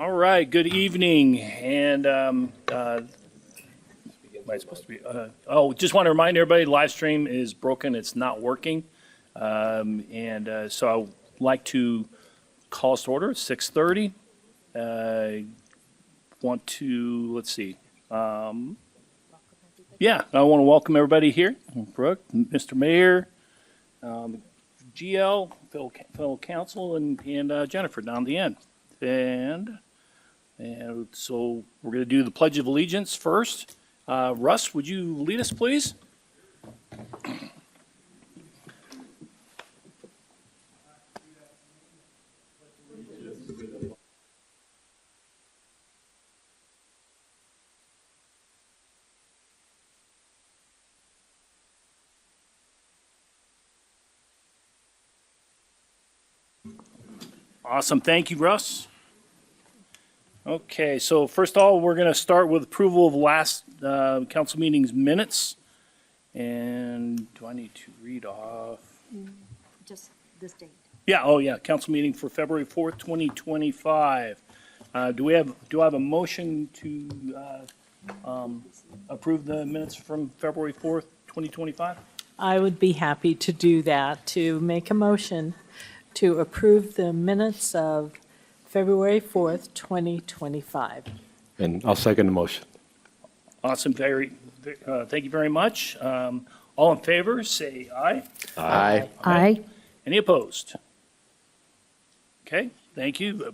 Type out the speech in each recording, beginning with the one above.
All right, good evening, and am I supposed to be? Just want to remind everybody, live stream is broken; it's not working, so I would like to call us to order at 6:30. Want to let's see. Yeah, I want to welcome everybody here, Brooke, Mr. Mayor, GL, fellow council, and Jennifer down the end, And so we're going to do the Pledge of Allegiance first. Russ, would you lead us, please? Awesome. Thank you, Russ. Okay, so first of all, we're going to start with approval of last council meeting's minutes. And do I need to read off? Just this date. Yeah, council meeting for February 4th, 2025. Do I have a motion to approve the minutes from February 4th, 2025? I would be happy to do that, to make a motion to approve the minutes of February 4th, 2025. And I'll second the motion. Awesome, thank you very much. All in favor, say aye. Aye. Aye. Any opposed? Okay, thank you.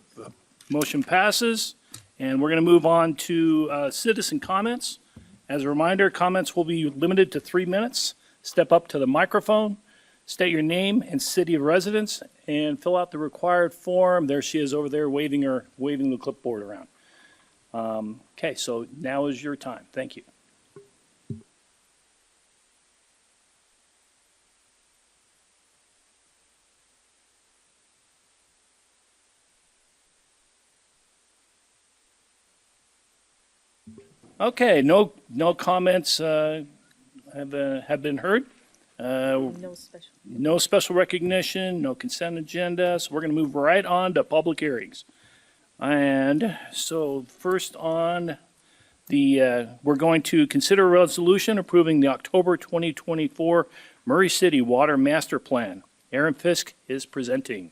Motion passes, and we're going to move on to citizen comments. As a reminder, comments will be limited to 3 minutes. Step up to the microphone, state your name and city of residence, and fill out the required form. There she is over there waving the clipboard around. Okay, so now is your time. Thank you. Okay, no comments have been heard. No special. No special recognition, no consent agenda, so we're going to move right on to public hearings. And so first on we're going to consider a resolution approving the October 2024 Murray City Water Master Plan. Aaron Fisk is presenting.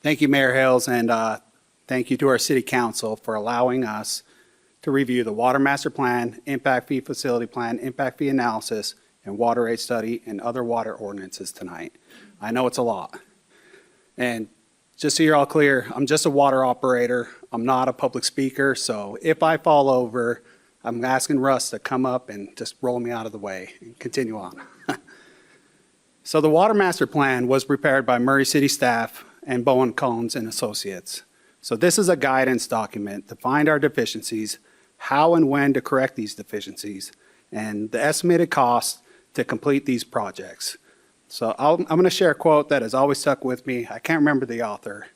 Thank you, Mayor Hales, and thank you to our City Council for allowing us to review the Water Master Plan, Impact Fee Facility Plan, Impact Fee Analysis, and Water Rate Study and other water ordinances tonight. I know it's a lot. And just so you're all clear, I'm just a water operator. I'm not a public speaker, so if I fall over, I'm asking Russ to come up and just roll me out of the way and continue on. So the Water Master Plan was prepared by Murray City staff and Bowen Collins and Associates. So this is a guidance document to find our deficiencies, how and when to correct these deficiencies, and the estimated cost to complete these projects. So I'm going to share a quote that has always stuck with me. I can't remember the author,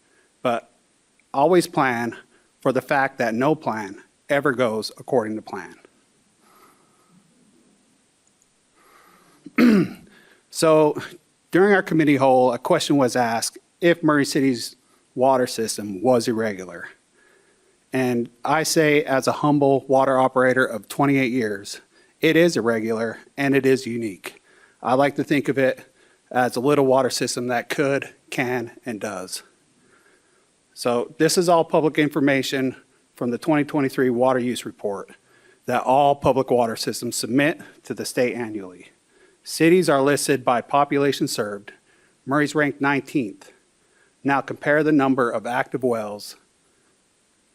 but always plan for the fact that no plan ever goes according to plan. So during our committee hole, a question was asked if Murray City's water system was irregular. And I say, as a humble water operator of 28 years, it is irregular and it is unique. I like to think of it as a little water system that could, can, and does. So this is all public information from the 2023 Water Use Report that all public water systems submit to the state annually. Cities are listed by population served. Murray's ranked 19th. Now compare the number of active wells,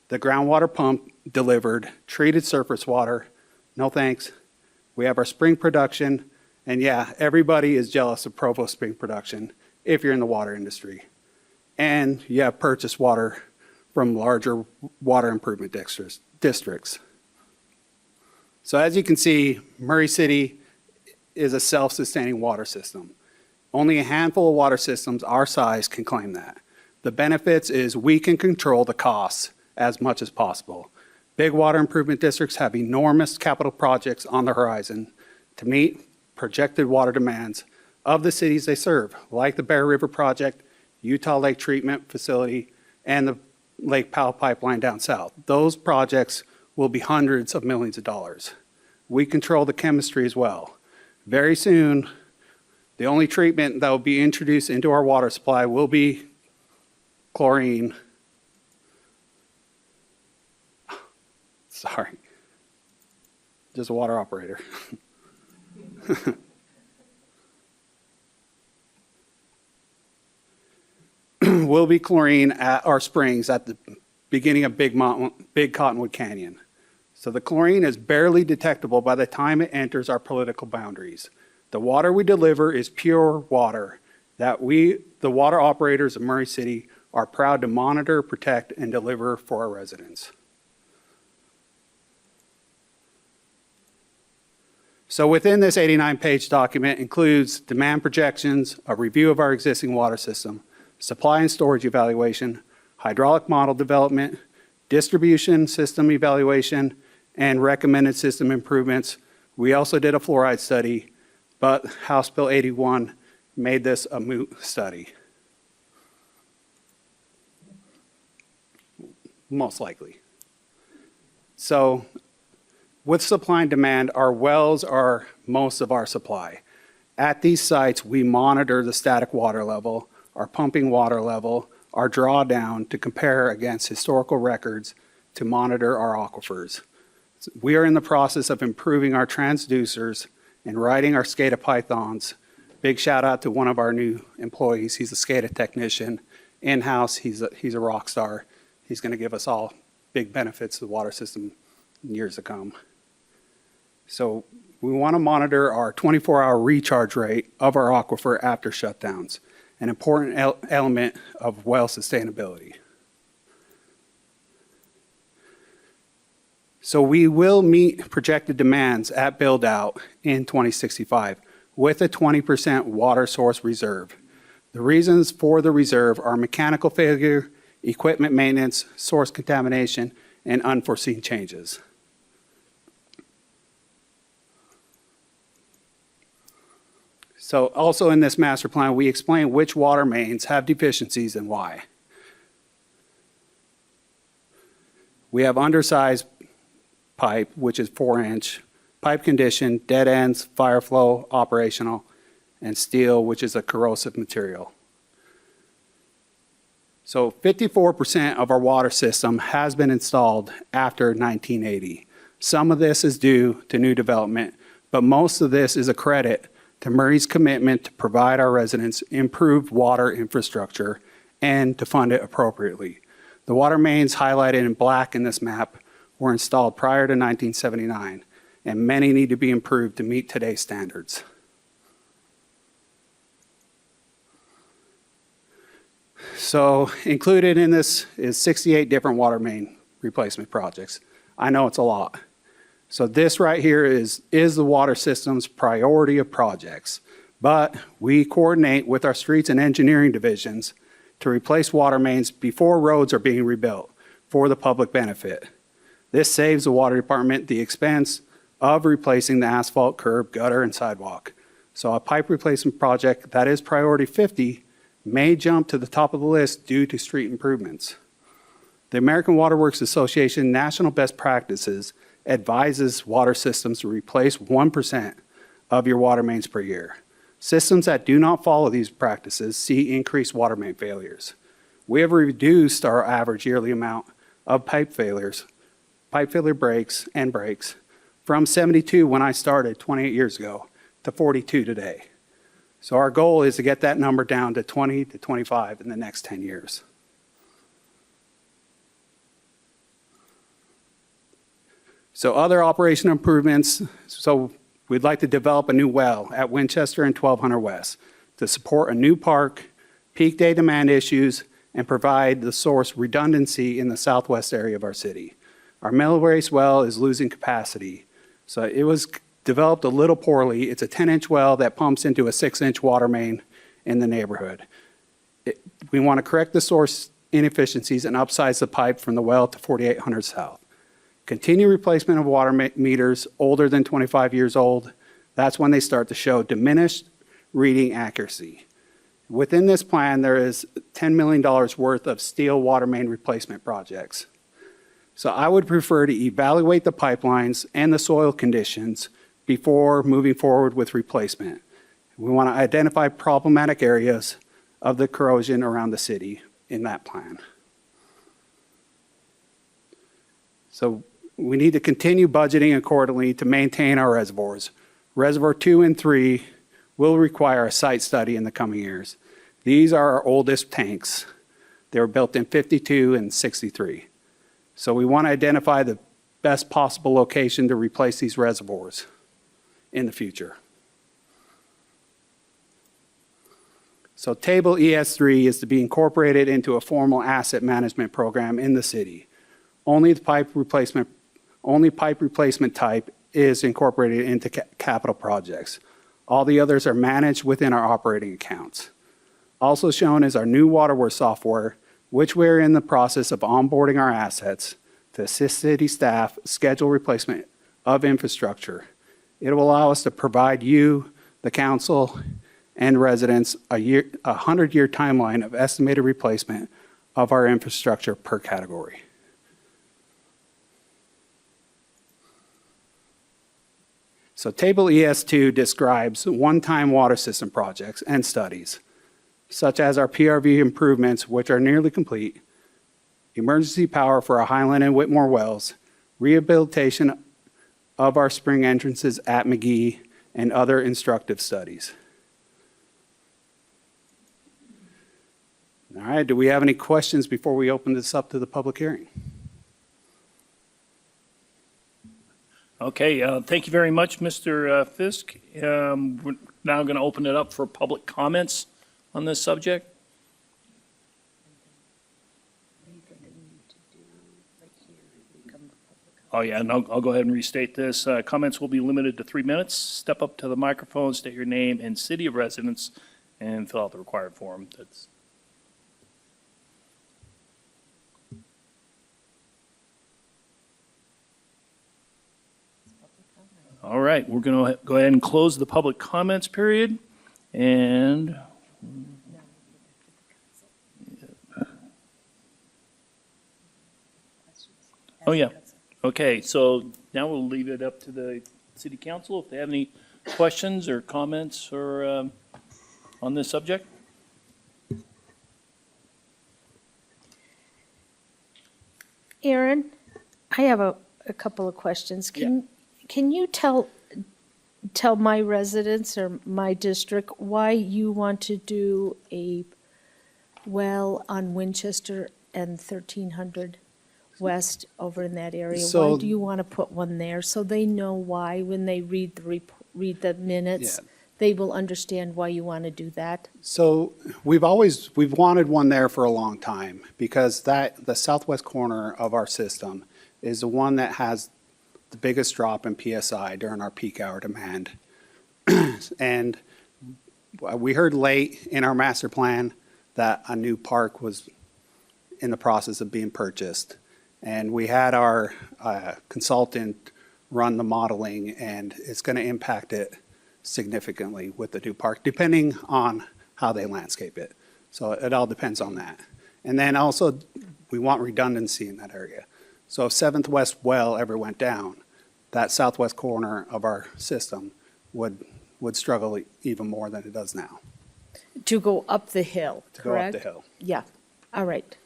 the groundwater pump delivered, treated surface water, no thanks. We have our spring production, and yeah, everybody is jealous of Provo spring production if you're in the water industry. And you have purchased water from larger water improvement districts. So as you can see, Murray City is a self-sustaining water system. Only a handful of water systems our size can claim that. The benefits is we can control the costs as much as possible. Big water improvement districts have enormous capital projects on the horizon to meet projected water demands of the cities they serve, like the Bear River Project, Utah Lake Treatment Facility, and the Lake Powell Pipeline down south. Those projects will be hundreds of millions of dollars. We control the chemistry as well. Very soon, the only treatment that will be introduced into our water supply will be chlorine. Sorry, just a water operator. Will be chlorine at our springs at the beginning of Big Cottonwood Canyon. So the chlorine is barely detectable by the time it enters our political boundaries. The water we deliver is pure water that we, the water operators of Murray City, are proud to monitor, protect, and deliver for our residents. So within this 89-page document includes demand projections, a review of our existing water system, supply and storage evaluation, hydraulic model development, distribution system evaluation, and recommended system improvements. We also did a fluoride study, but House Bill 81 made this a moot study. Most likely. So with supply and demand, our wells are most of our supply. At these sites, we monitor the static water level, our pumping water level, our drawdown to compare against historical records to monitor our aquifers. We are in the process of improving our transducers and writing our SCADA pythons. Big shout out to one of our new employees. He's a SCADA technician. In-house, he's a rock star. He's going to give us all big benefits to the water system in years to come. So we want to monitor our 24-hour recharge rate of our aquifer after shutdowns, an important element of well sustainability. So we will meet projected demands at build-out in 2065 with a 20% water source reserve. The reasons for the reserve are mechanical failure, equipment maintenance, source contamination, and unforeseen changes. So also in this master plan, we explain which water mains have deficiencies and why. We have undersized pipe, which is 4-inch, pipe condition, dead ends, fire flow, operational, and steel, which is a corrosive material. So 54% of our water system has been installed after 1980. Some of this is due to new development, but most of this is a credit to Murray's commitment to provide our residents improved water infrastructure and to fund it appropriately. The water mains highlighted in black in this map were installed prior to 1979, and many need to be improved to meet today's standards. So included in this is 68 different water main replacement projects. I know it's a lot. So this right here is the water system's priority of projects. But we coordinate with our streets and engineering divisions to replace water mains before roads are being rebuilt for the public benefit. This saves the water department the expense of replacing the asphalt, curb, gutter, and sidewalk. So a pipe replacement project that is priority 50 may jump to the top of the list due to street improvements. The American Water Works Association National Best Practices advises water systems to replace 1% of your water mains per year. Systems that do not follow these practices see increased water main failures. We have reduced our average yearly amount of pipe failure breaks, from 72 when I started 28 years ago to 42 today. So our goal is to get that number down to 20 to 25 in the next 10 years. So other operation improvements, so we'd like to develop a new well at Winchester and 1200 West to support a new park, peak day demand issues, and provide the source redundancy in the southwest area of our city. Our mill race well is losing capacity. So it was developed a little poorly. It's a 10-inch well that pumps into a 6-inch water main in the neighborhood. We want to correct the source inefficiencies and upsize the pipe from the well to 4800 South. Continue replacement of water meters older than 25 years old. That's when they start to show diminished reading accuracy. Within this plan, there is $10 million worth of steel water main replacement projects. So I would prefer to evaluate the pipelines and the soil conditions before moving forward with replacement. We want to identify problematic areas of the corrosion around the city in that plan. So we need to continue budgeting accordingly to maintain our reservoirs. Reservoir 2 and 3 will require a site study in the coming years. These are our oldest tanks. They were built in 52 and 63. So we want to identify the best possible location to replace these reservoirs in the future. So table ES3 is to be incorporated into a formal asset management program in the city. Only pipe replacement type is incorporated into capital projects. All the others are managed within our operating accounts. Also shown is our new WaterWorks software, which we're in the process of onboarding our assets to assist city staff schedule replacement of infrastructure. It will allow us to provide you, the council, and residents a 100-year timeline of estimated replacement of our infrastructure per category. So table ES2 describes one-time water system projects and studies, such as our PRV improvements, which are nearly complete, emergency power for our Highland and Whitmore wells, rehabilitation of our spring entrances at McGee, and other instructive studies. All right, do we have any questions before we open this up to the public hearing? Okay, thank you very much, Mr. Fisk. We're now going to open it up for public comments on this subject. Oh, yeah, and I'll go ahead and restate this. Comments will be limited to 3 minutes. Step up to the microphone, state your name and city of residence, and fill out the required form. That's all right. We're going to go ahead and close the public comments period. And oh, yeah. Okay, so now we'll leave it up to the city council if they have any questions or comments or on this subject. Aaron, I have a couple of questions. Can you tell my residents or my district why you want to do a well on Winchester and 1300 West over in that area? Why So- do you want to put one there? So they know why, when they read the minutes, Yeah. they will understand why you want to do that? So we've wanted one there for a long time because the southwest corner of our system is the one that has the biggest drop in PSI during our peak hour demand. And we heard late in our master plan that a new park was in the process of being purchased. And we had our consultant run the modeling, and it's going to impact it significantly with the new park, depending on how they landscape it. So it all depends on that. And then also, we want redundancy in that area. So if Seventh West Well ever went down, that southwest corner of our system would struggle even more than it does now To go up the hill, to go up correct? the hill. Yeah, all right.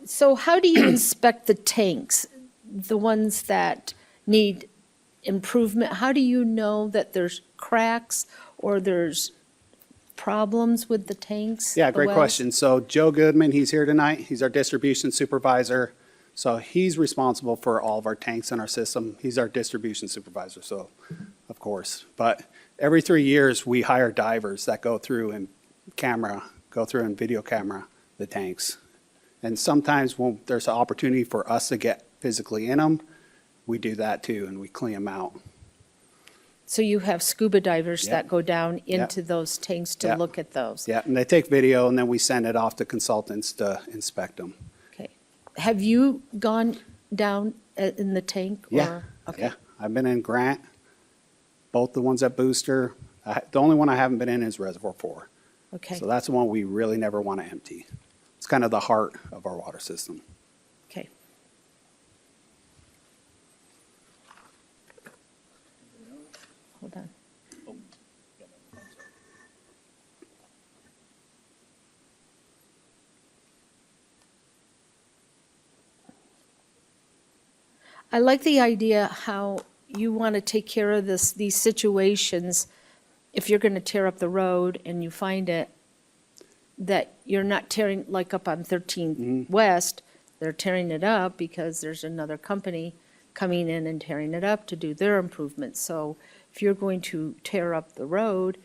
So how do you inspect the tanks, the ones that need improvement? How do you know that there's cracks or there's problems with the tanks? Yeah, the great wells? question. So Joe Goodman, he's here tonight. He's our distribution supervisor. So he's responsible for all of our tanks in our system. He's our distribution supervisor, so of course. But every 3 years, we hire divers that go through and video camera the tanks. And sometimes when there's an opportunity for us to get physically in them, we do that too, and we clean them out. So you have scuba divers Yep. that go down Yep. into those tanks to Yep. look at those? Yeah, and they take video, and then we send it off to consultants to inspect them. Okay. Have you gone down in the tank? Yeah, or- Okay. yeah. I've been in Grant, both the ones at Booster. The only one I haven't been in is Reservoir 4. Okay, So that's the one we really never want to empty. It's kind of the heart of our water system. okay. Hold on. I like the idea how you want to take care of these situations. If you're going to tear up the road and you find it, that you're not tearing, like up on 13 West, they're tearing it up because there's another company coming in and tearing it up to do their improvements. So if you're going to tear up the road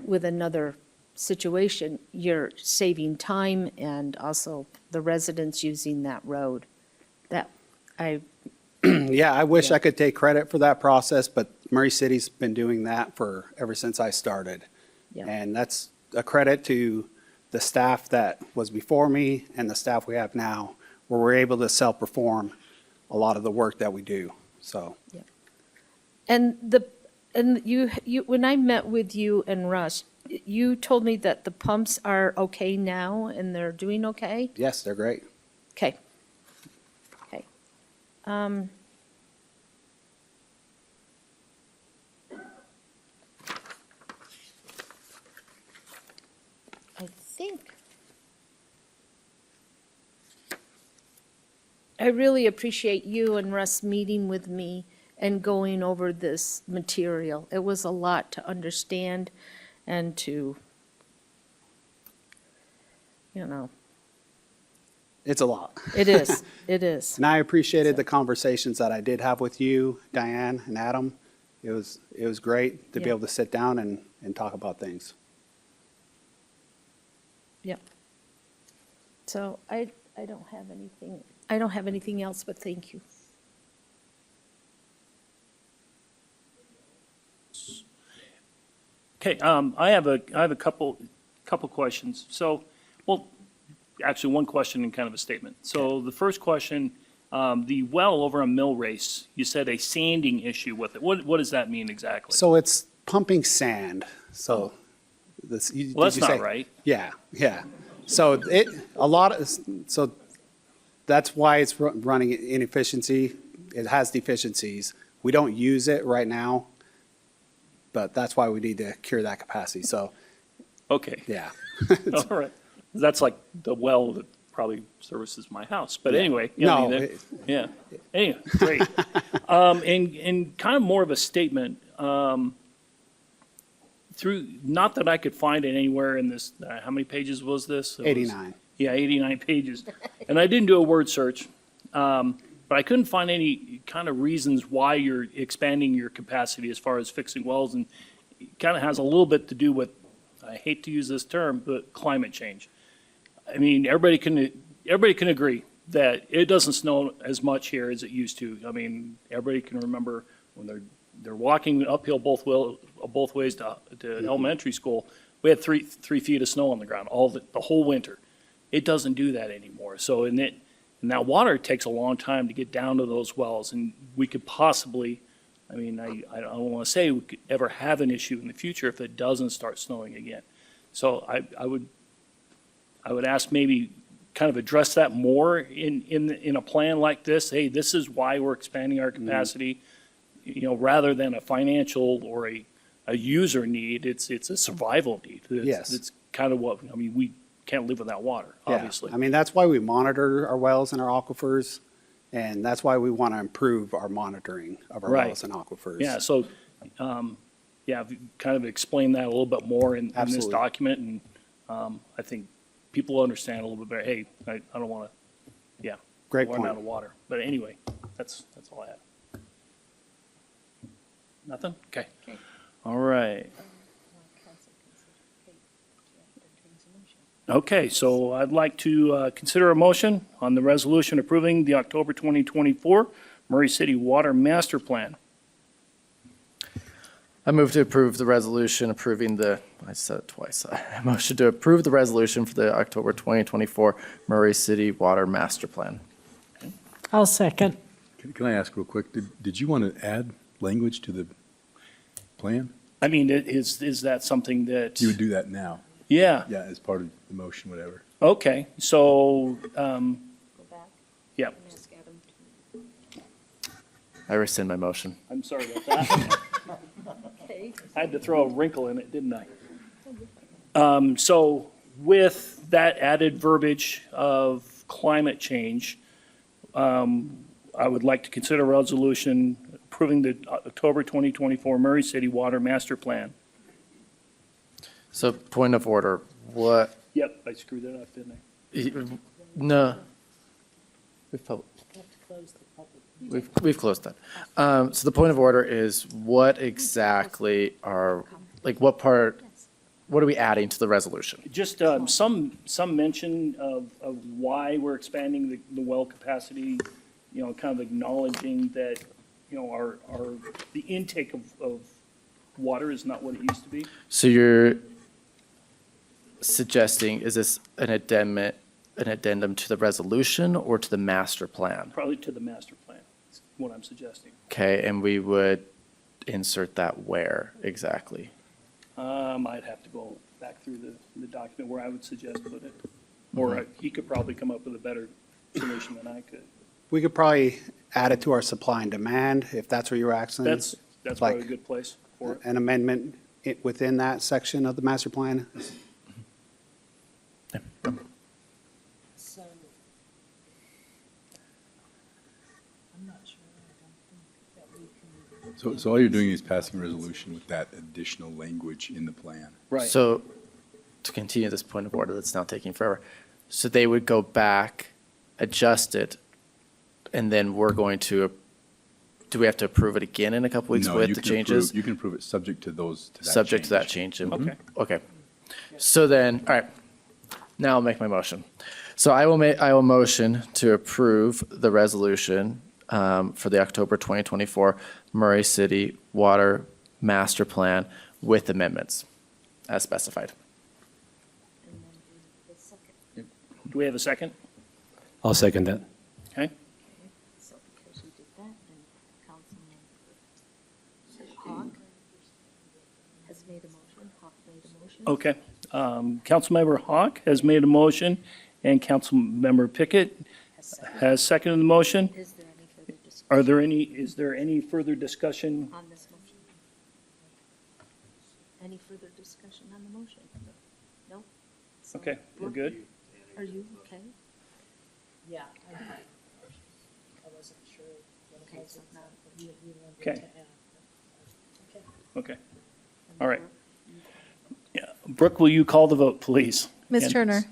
with another situation, you're saving time and also the residents using that road. That, Yeah, I wish Yeah. I could take credit for that process, but Murray City's been doing that for ever since I started. Yeah. And that's a credit to the staff that was before me and the staff we have now, where we're able to self-perform a lot of the work that we do, so. and you, when I met with you and Russ, you told me that the pumps are okay now and they're doing okay? Yes, they're great. Okay. Okay. I think I really appreciate you and Russ meeting with me and going over this material. It was a lot to understand and to, It's a lot. it is, it is. And I appreciated the conversations that I did have with you, Diane and Adam. It was great to be Yeah. able to sit down and talk about things. Yep. So I don't have anything else, but thank you. Okay, I have a couple questions. So, well, actually, one question and kind of a statement. So the first question, the well over on Mill Race, you said a sanding issue with it. What does that mean exactly? So it's pumping sand, so. This, you- Well, that's did you not say- right. Yeah, yeah. So so that's why it's running inefficiency. It has deficiencies. We don't use it right now, but that's why we need to cure that capacity. So, Okay, yeah. all right. That's like the well that probably services my house, but Yeah. anyway. you know, I No, mean, Yeah, anyway, great. And kind of more of a statement, not that I could find it anywhere in this, how many pages was this? It was 89. Yeah, 89 pages. And I didn't do a word search, but I couldn't find any kind of reasons why you're expanding your capacity as far as fixing wells. And it kind of has a little bit to do with, I hate to use this term, but climate change. I mean, everybody can agree that it doesn't snow as much here as it used to. I mean, everybody can remember when they're walking uphill both ways to elementary school, we had 3 feet of snow on the ground the whole winter. It doesn't do that anymore. So and that water takes a long time to get down to those wells, and we could possibly, I mean, I don't want to say we could ever have an issue in the future if it doesn't start snowing again. So I would ask maybe kind of address that more in a plan like this. Hey, this is why we're expanding our capacity, rather than a financial or a user need. It's a survival need. Yes. It's kind of what, I mean, we can't live without water, Yeah. obviously. I mean, that's why we monitor our wells and our aquifers, and that's why we want to improve our monitoring of our Right. wells and aquifers. Yeah, so, if you kind of explain that a little bit more in this Absolutely. document, and I think people understand a little bit better. Hey, I don't want to, Great run out point. of water. But anyway, that's all I have. Nothing? Okay. All right. Okay, so I'd like to consider a motion on the resolution approving the October 2024 Murray City Water Master Plan. I move to approve the resolution approving I said it twice. I motion to approve the resolution for the October 2024 Murray City Water Master Plan. I'll second. Can I ask real quick, did you want to add language to the plan? I mean, is that something that? You would do that now, Yeah, yeah, as part of the motion, whatever. okay, so, Go back yeah, and ask Adam to. I rescind my motion. I'm sorry about that. Okay. I had to throw a wrinkle in it, didn't I? So with that added verbiage of climate change, I would like to consider a resolution approving the October 2024 Murray City Water Master Plan. So point of order, what, Yep, I screwed that up, didn't I? no. We've closed that. So the point of order is what exactly what are we adding to the resolution? Just some mention of why we're expanding the well capacity, kind of acknowledging that, the intake of water is not what it used to be. So you're suggesting, is this an addendum to the resolution or to the master plan? Probably to the master plan, is what I'm suggesting. Okay, and we would insert that where exactly? I'd have to go back through the document where I would suggest put it. Or he could probably come up with a better solution than I could. We could probably add it to our supply and demand, if that's what you were asking. That's probably a Like- good place for it. An amendment within that section of the master plan. So, I'm not sure, I don't think that we can. So all you're doing is passing a resolution with that additional language in the plan. Right. So to continue this point of order that's now taking forever, so they would go back, adjust it, and then we're going to, do we have to approve it again in a couple weeks No, with you the can changes? approve- You can approve it subject to those, to that Subject to that change. change? Okay. Okay. So then, all right, now I'll make my motion. So I will motion to approve the resolution for the October 2024 Murray City Water Master Plan with amendments as specified. Do we have a second? I'll second that. Okay. So because you did that, then Councilman Hawk has made a motion, Hawk made a motion. Okay. Councilmember Hawk has made a motion, and Councilmember Pickett has seconded the motion. Is there any further discussion Is there any further discussion? on this motion? Any further discussion on the motion? No? So, Okay, we're good? Are you okay? Yeah. I wasn't sure. Okay, so now, You wanted Okay. to add. Okay. All right. Yeah. Brooke, will you call the vote, please? Ms. And- Turner,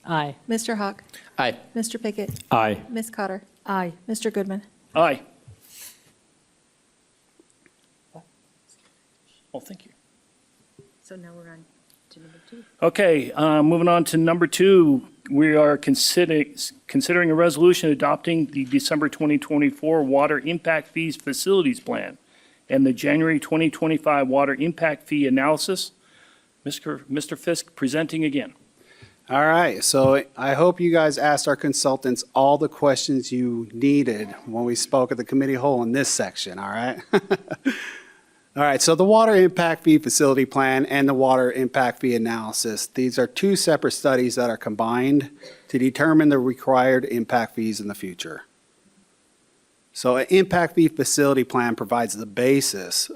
Aye. Mr. Hawk? Aye. Mr. Pickett? Aye. Ms. Cotter? Aye. Mr. Goodman? Aye. Well, thank you. So now we're on to number 2. Okay, moving on to number 2, we are considering a resolution adopting the December 2024 Water Impact Fees Facilities Plan and the January 2025 Water Impact Fee Analysis. Mr. Fisk presenting again. All right, so I hope you guys asked our consultants all the questions you needed when we spoke at the committee whole in this section, all right? All right, so the Water Impact Fee Facility Plan and the Water Impact Fee Analysis, these are 2 separate studies that are combined to determine the required impact fees in the future. So an Impact Fee Facility Plan provides the basis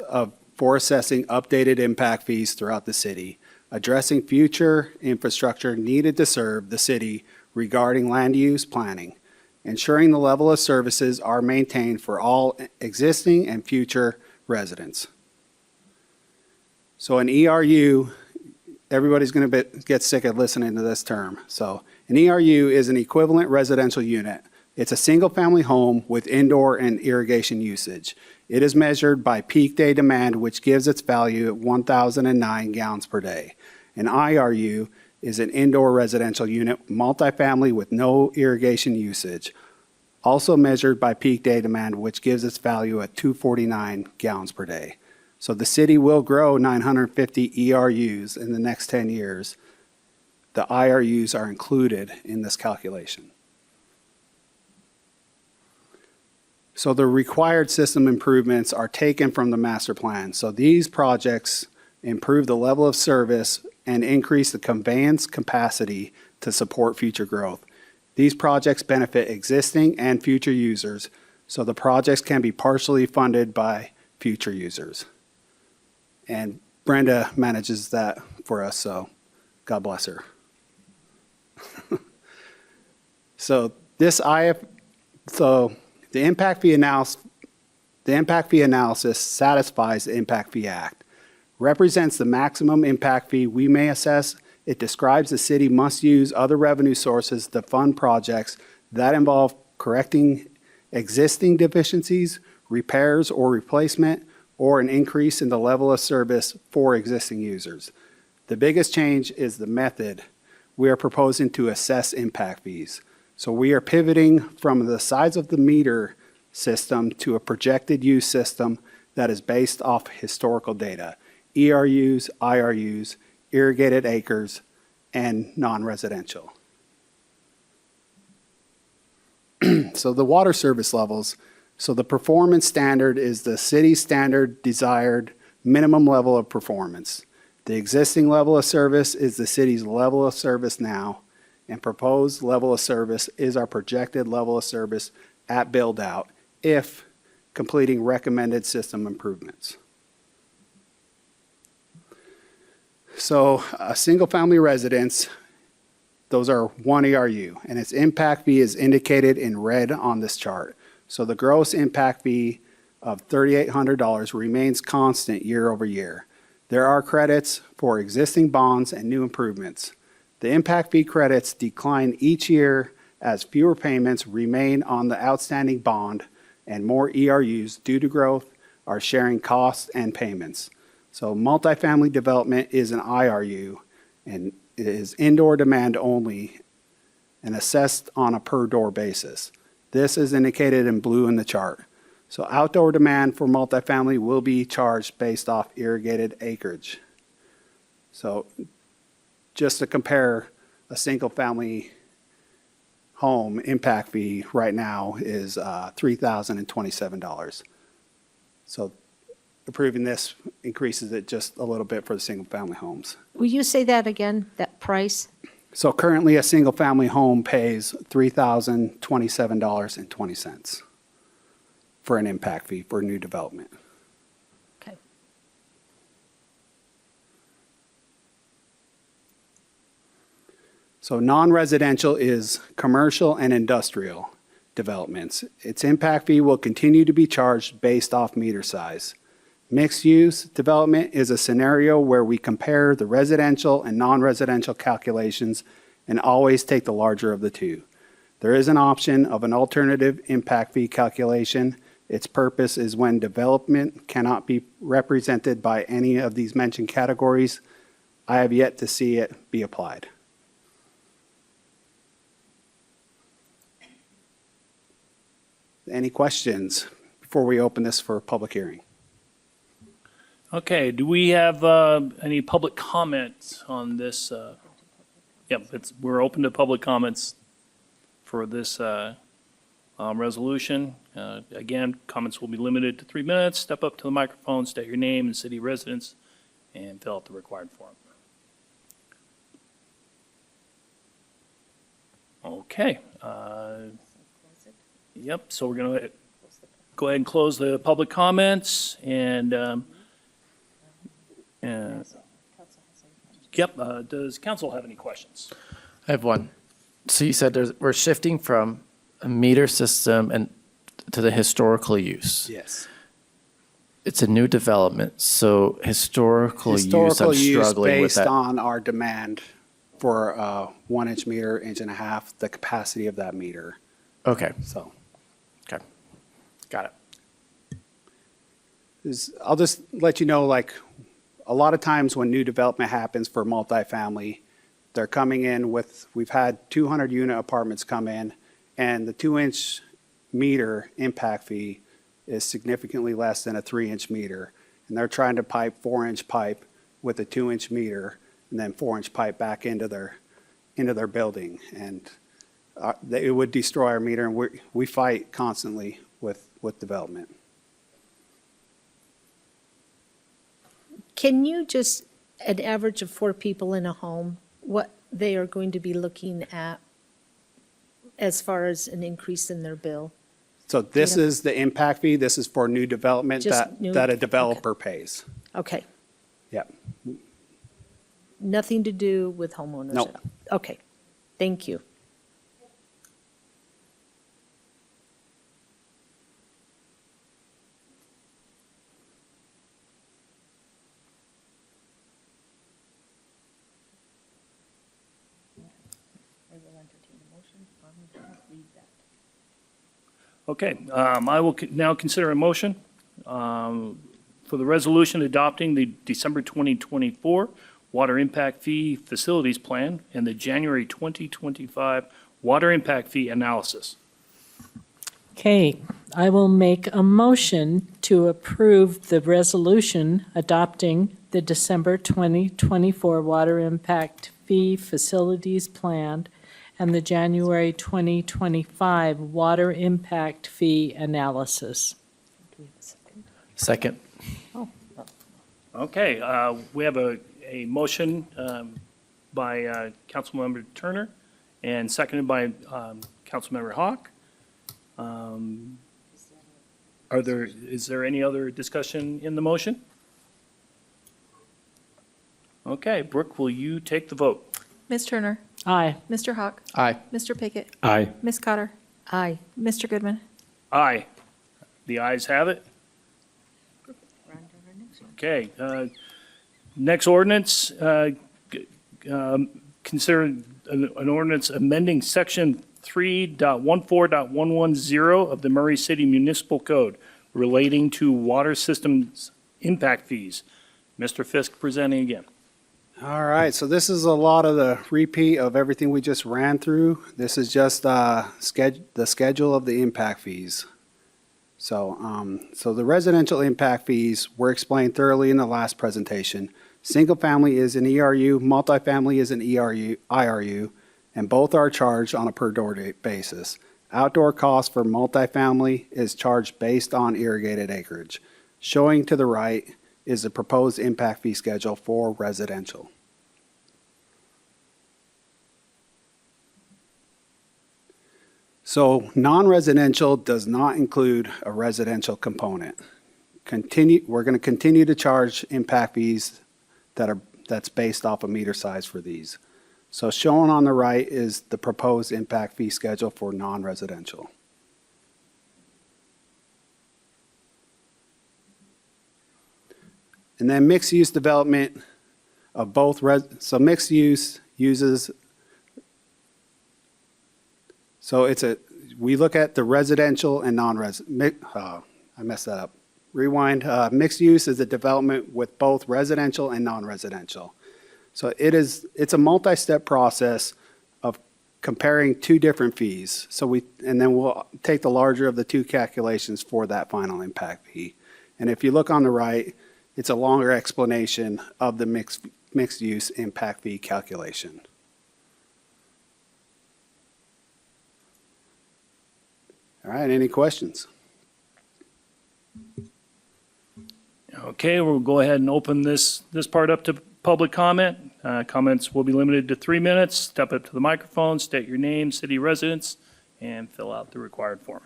for assessing updated impact fees throughout the city, addressing future infrastructure needed to serve the city regarding land use planning, ensuring the level of services are maintained for all existing and future residents. So an ERU, everybody's going to get sick of listening to this term. So an ERU is an equivalent residential unit. It's a single-family home with indoor and irrigation usage. It is measured by peak day demand, which gives its value at 1,009 gallons per day. An IRU is an indoor residential unit, multifamily with no irrigation usage, also measured by peak day demand, which gives its value at 249 gallons per day. So the city will grow 950 ERUs in the next 10 years. The IRUs are included in this calculation. So the required system improvements are taken from the master plan. So these projects improve the level of service and increase the conveyance capacity to support future growth. These projects benefit existing and future users, so the projects can be partially funded by future users. And Brenda manages that for us, so God bless her. So the impact fee analysis satisfies the Impact Fee Act, represents the maximum impact fee we may assess. It describes the city must use other revenue sources to fund projects that involve correcting existing deficiencies, repairs or replacement, or an increase in the level of service for existing users. The biggest change is the method we are proposing to assess impact fees. So we are pivoting from the size of the meter system to a projected use system that is based off historical data, ERUs, IRUs, irrigated acres, and non-residential. So the water service levels. So the performance standard is the city's standard desired minimum level of performance. The existing level of service is the city's level of service now, and proposed level of service is our projected level of service at build out if completing recommended system improvements. So a single family residence, those are 1 ERU, and its impact fee is indicated in red on this chart. So the gross impact fee of $3,800 remains constant year over year. There are credits for existing bonds and new improvements. The impact fee credits decline each year as fewer payments remain on the outstanding bond and more ERUs due to growth are sharing costs and payments. So multifamily development is an IRU and it is indoor demand only and assessed on a per door basis. This is indicated in blue in the chart. So outdoor demand for multifamily will be charged based off irrigated acreage. So just to compare, a single family home impact fee right now is $3,027. So approving this increases it just a little bit for the single family homes. Will you say that again, that price? So currently, a single-family home pays $3,027.20 for an impact fee for new development. Okay. So non-residential is commercial and industrial developments. Its impact fee will continue to be charged based off meter size. Mixed-use development is a scenario where we compare the residential and non-residential calculations and always take the larger of the two. There is an option of an alternative impact fee calculation. Its purpose is when development cannot be represented by any of these mentioned categories. I have yet to see it be applied. Any questions before we open this for public hearing? Okay, do we have any public comments on this? Yep, we're open to public comments for this resolution. Again, comments will be limited to 3 minutes. Step up to the microphone, state your name and city residence, and fill out the required form. Okay. Yep, so we're going to go ahead and close the public comments and, yep, does council have any questions? I have one. So you said we're shifting from a meter system and to the historical use. Yes. It's a new development, so historical use, Historical I'm use struggling with based that. on our demand for a 1-inch meter, 1.5 inches, the capacity of that meter, Okay, so. okay, got it. I'll just let you know, like, a lot of times when new development happens for multifamily, they're coming in with, we've had 200 unit apartments come in, and the 2-inch meter impact fee is significantly less than a 3-inch meter. And they're trying to pipe 4-inch pipe with a 2-inch meter and then 4-inch pipe back into their building. And it would destroy our meter, and we fight constantly with development. Can you just, an average of 4 people in a home, what they are going to be looking at as far as an increase in their bill? So this is the impact fee. This is for new development Just new- that a developer pays. Okay, Yep. nothing to do with homeownership? No. Okay, thank you. Okay, I will now consider a motion for the resolution adopting the December 2024 Water Impact Fee Facilities Plan and the January 2025 Water Impact Fee Analysis. Okay, I will make a motion to approve the resolution adopting the December 2024 Water Impact Fee Facilities Plan and the January 2025 Water Impact Fee Analysis. Second, Okay, we have a motion by Councilmember Turner and seconded by Councilmember Hawk. Is there any other discussion in the motion? Okay, Brooke, will you take the vote? Ms. Turner, Aye. Mr. Hawk, aye. Mr. Pickett, Aye. Ms. Cotter, Aye. Mr. Goodman. Aye. The ayes have it. Okay, next ordinance, consider an ordinance amending section 3.14.110 of the Murray City Municipal Code relating to water systems impact fees. Mr. Fisk presenting again. All right, so this is a lot of the repeat of everything we just ran through. This is just the schedule of the impact fees. So the residential impact fees were explained thoroughly in the last presentation. Single family is an ERU, multifamily is an IRU, and both are charged on a per door basis. Outdoor cost for multifamily is charged based on irrigated acreage. Showing to the right is the proposed impact fee schedule for residential. So non-residential does not include a residential component. We're going to continue to charge impact fees that's based off a meter size for these. So shown on the right is the proposed impact fee schedule for non-residential. And then mixed-use development of both, so mixed use uses So we look at the residential and I messed that up. Rewind. Mixed use is a development with both residential and non-residential. So it's a multi-step process of comparing two different fees. And then we'll take the larger of the two calculations for that final impact fee. And if you look on the right, it's a longer explanation of the mixed use impact fee calculation. All right, any questions? Okay, we'll go ahead and open this part up to public comment. Comments will be limited to 3 minutes. Step up to the microphone, state your name, city residence, and fill out the required form.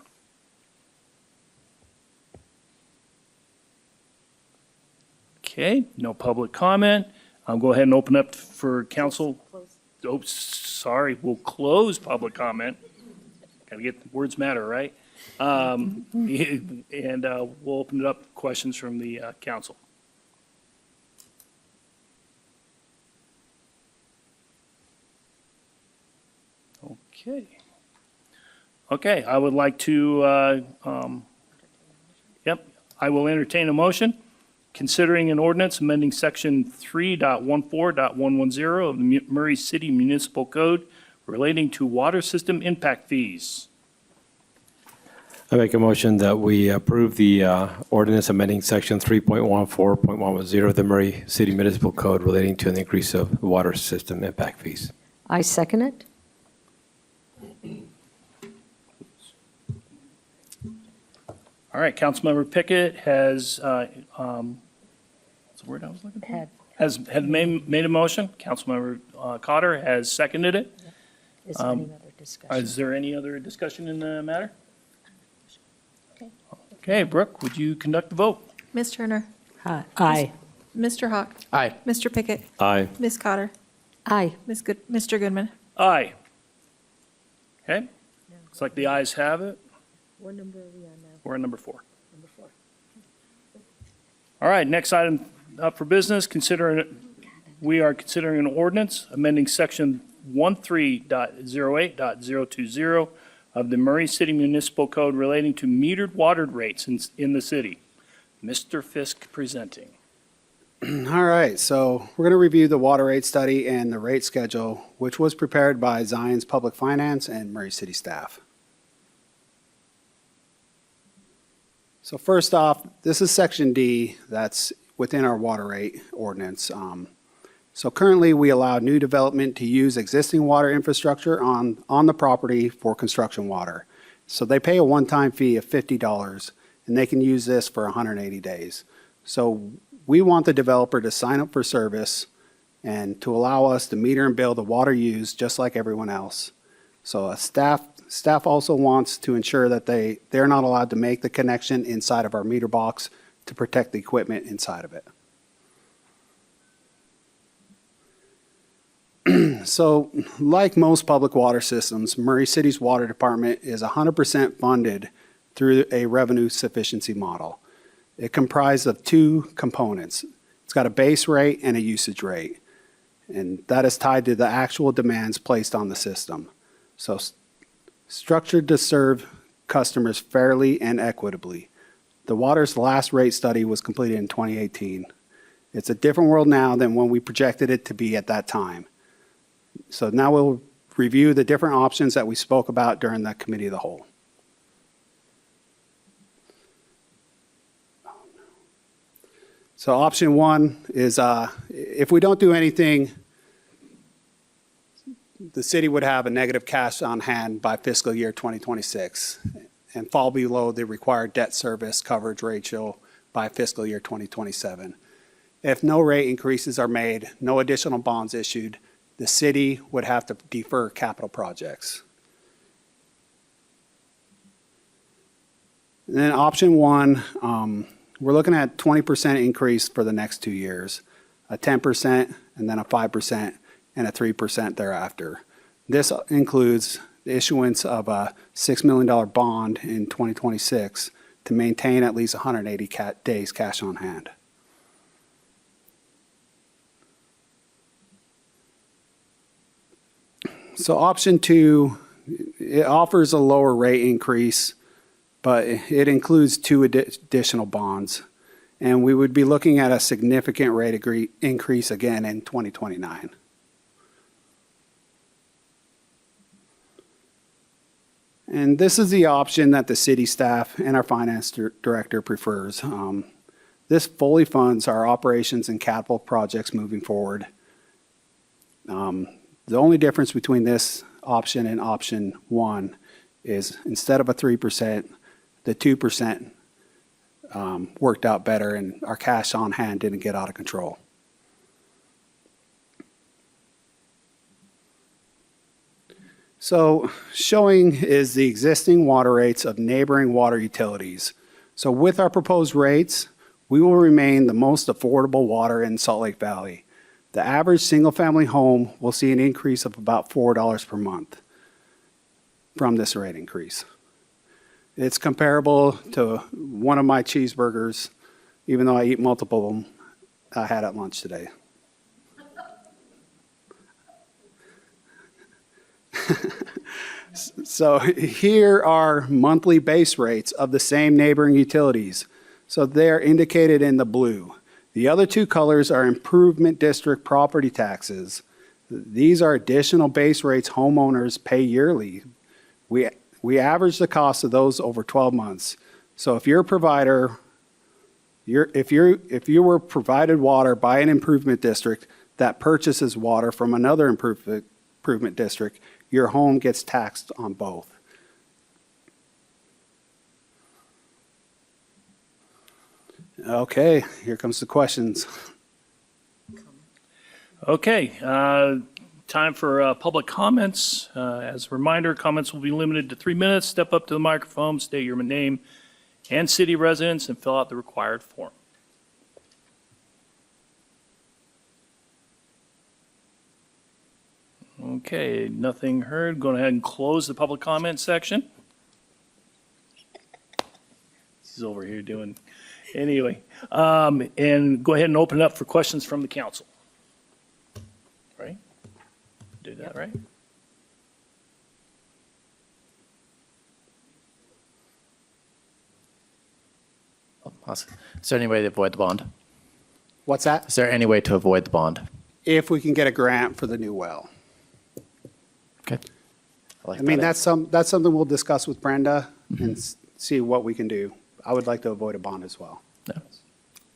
Okay, no public comment. I'll go ahead and open up for council. Oh, sorry, we'll close public comment. Got to get, words matter, right? And we'll open it up, questions from the council. Okay. Okay, I would like to, I will entertain a motion considering an ordinance amending section 3.14.110 of the Murray City Municipal Code relating to water system impact fees. I make a motion that we approve the ordinance amending section 3.14.110 of the Murray City Municipal Code relating to an increase of water system impact fees. I second it. All right, Councilmember Pickett has, what's the word I was looking for? Had made a motion. Councilmember Cotter has seconded it. Is there any other discussion? Is there any other discussion in the matter? Okay, Brooke, would you conduct the vote? Ms. Turner? Aye. Mr. Hawk? Aye. Mr. Pickett? Aye. Ms. Cotter? Aye. Mr. Goodman? Aye. Okay, looks like the ayes have it. What number are we on now? We're on number 4. All right, next item up for business, we are considering an ordinance amending section 13.08.020 of the Murray City Municipal Code relating to metered water rates in the city. Mr. Fisk presenting. All right, so we're going to review the water rate study and the rate schedule, which was prepared by Zion's Public Finance and Murray City staff. So first off, this is section D that's within our water rate ordinance. So currently, we allow new development to use existing water infrastructure on the property for construction water. So they pay a one-time fee of $50, and they can use this for 180 days. So we want the developer to sign up for service and to allow us to meter and bill the water used just like everyone else. So staff also wants to ensure that they're not allowed to make the connection inside of our meter box to protect the equipment inside of it. So, like most public water systems, Murray City's water department is 100% funded through a revenue sufficiency model. It comprised of two components. It's got a base rate and a usage rate, and that is tied to the actual demands placed on the system. So, structured to serve customers fairly and equitably. The water's last rate study was completed in 2018. It's a different world now than when we projected it to be at that time. So now we'll review the different options that we spoke about during the committee of the whole. So option one is if we don't do anything, the city would have a negative cash on hand by fiscal year 2026 and fall below the required debt service coverage ratio by fiscal year 2027. If no rate increases are made, no additional bonds issued, the city would have to defer capital projects. And then option one, we're looking at 20% increase for the next 2 years, a 10% and then a 5% and a 3% thereafter. This includes the issuance of a $6 million bond in 2026 to maintain at least 180 days cash on hand. So option two it offers a lower rate increase, but it includes two additional bonds. And we would be looking at a significant rate increase again in 2029. And this is the option that the city staff and our finance director prefers. This fully funds our operations and capital projects moving forward. The only difference between this option and option one is instead of a 3%, the 2% worked out better and our cash on hand didn't get out of control. So showing is the existing water rates of neighboring water utilities. So with our proposed rates, we will remain the most affordable water in Salt Lake Valley. The average single-family home will see an increase of about $4 per month from this rate increase. It's comparable to one of my cheeseburgers, even though I eat multiple of them, I had at lunch today. So here are monthly base rates of the same neighboring utilities. So they're indicated in the blue. The other two colors are improvement district property taxes. These are additional base rates homeowners pay yearly. We average the cost of those over 12 months. So if you're a provider, if you were provided water by an improvement district that purchases water from another improvement district, your home gets taxed on both. Okay, here comes the questions. Okay, time for public comments. As a reminder, comments will be limited to 3 minutes. Step up to the microphone, state your name and city residence, and fill out the required form. Okay, nothing heard. Go ahead and close the public comment section. He's over here doing, anyway. And go ahead and open it up for questions from the council. Right? Do that, right? Awesome. Is there any way to avoid the bond? What's that? Is there any way to avoid the bond? If we can get a grant for the new well. Okay. like I mean, that. that's something we'll discuss with Brenda and see what we can do. I would like to avoid a bond as well.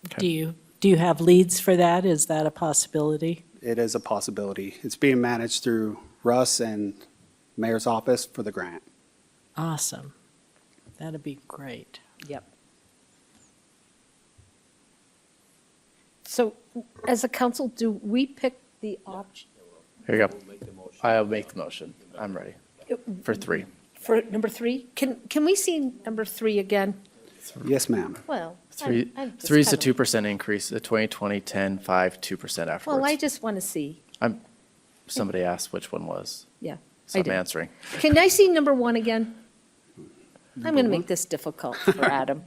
Okay. Do you have leads for that? Is that a possibility? It is a possibility. It's being managed through Russ and Mayor's office for the grant. Awesome. That'd be great. Yep. So as a council, do we pick the option Here you go. I'll make the motion. I'm ready. For 3. for number 3? Can we see number 3 again? Yes, ma'am. Well. 3 just is a kinda- 2% increase, the 2020, 10, 5, 2% afterwards. Well, I just want to see, Somebody asked which one was, yeah. so I I'm did. answering. Can I see number 1 again? I'm going to make this difficult for Adam.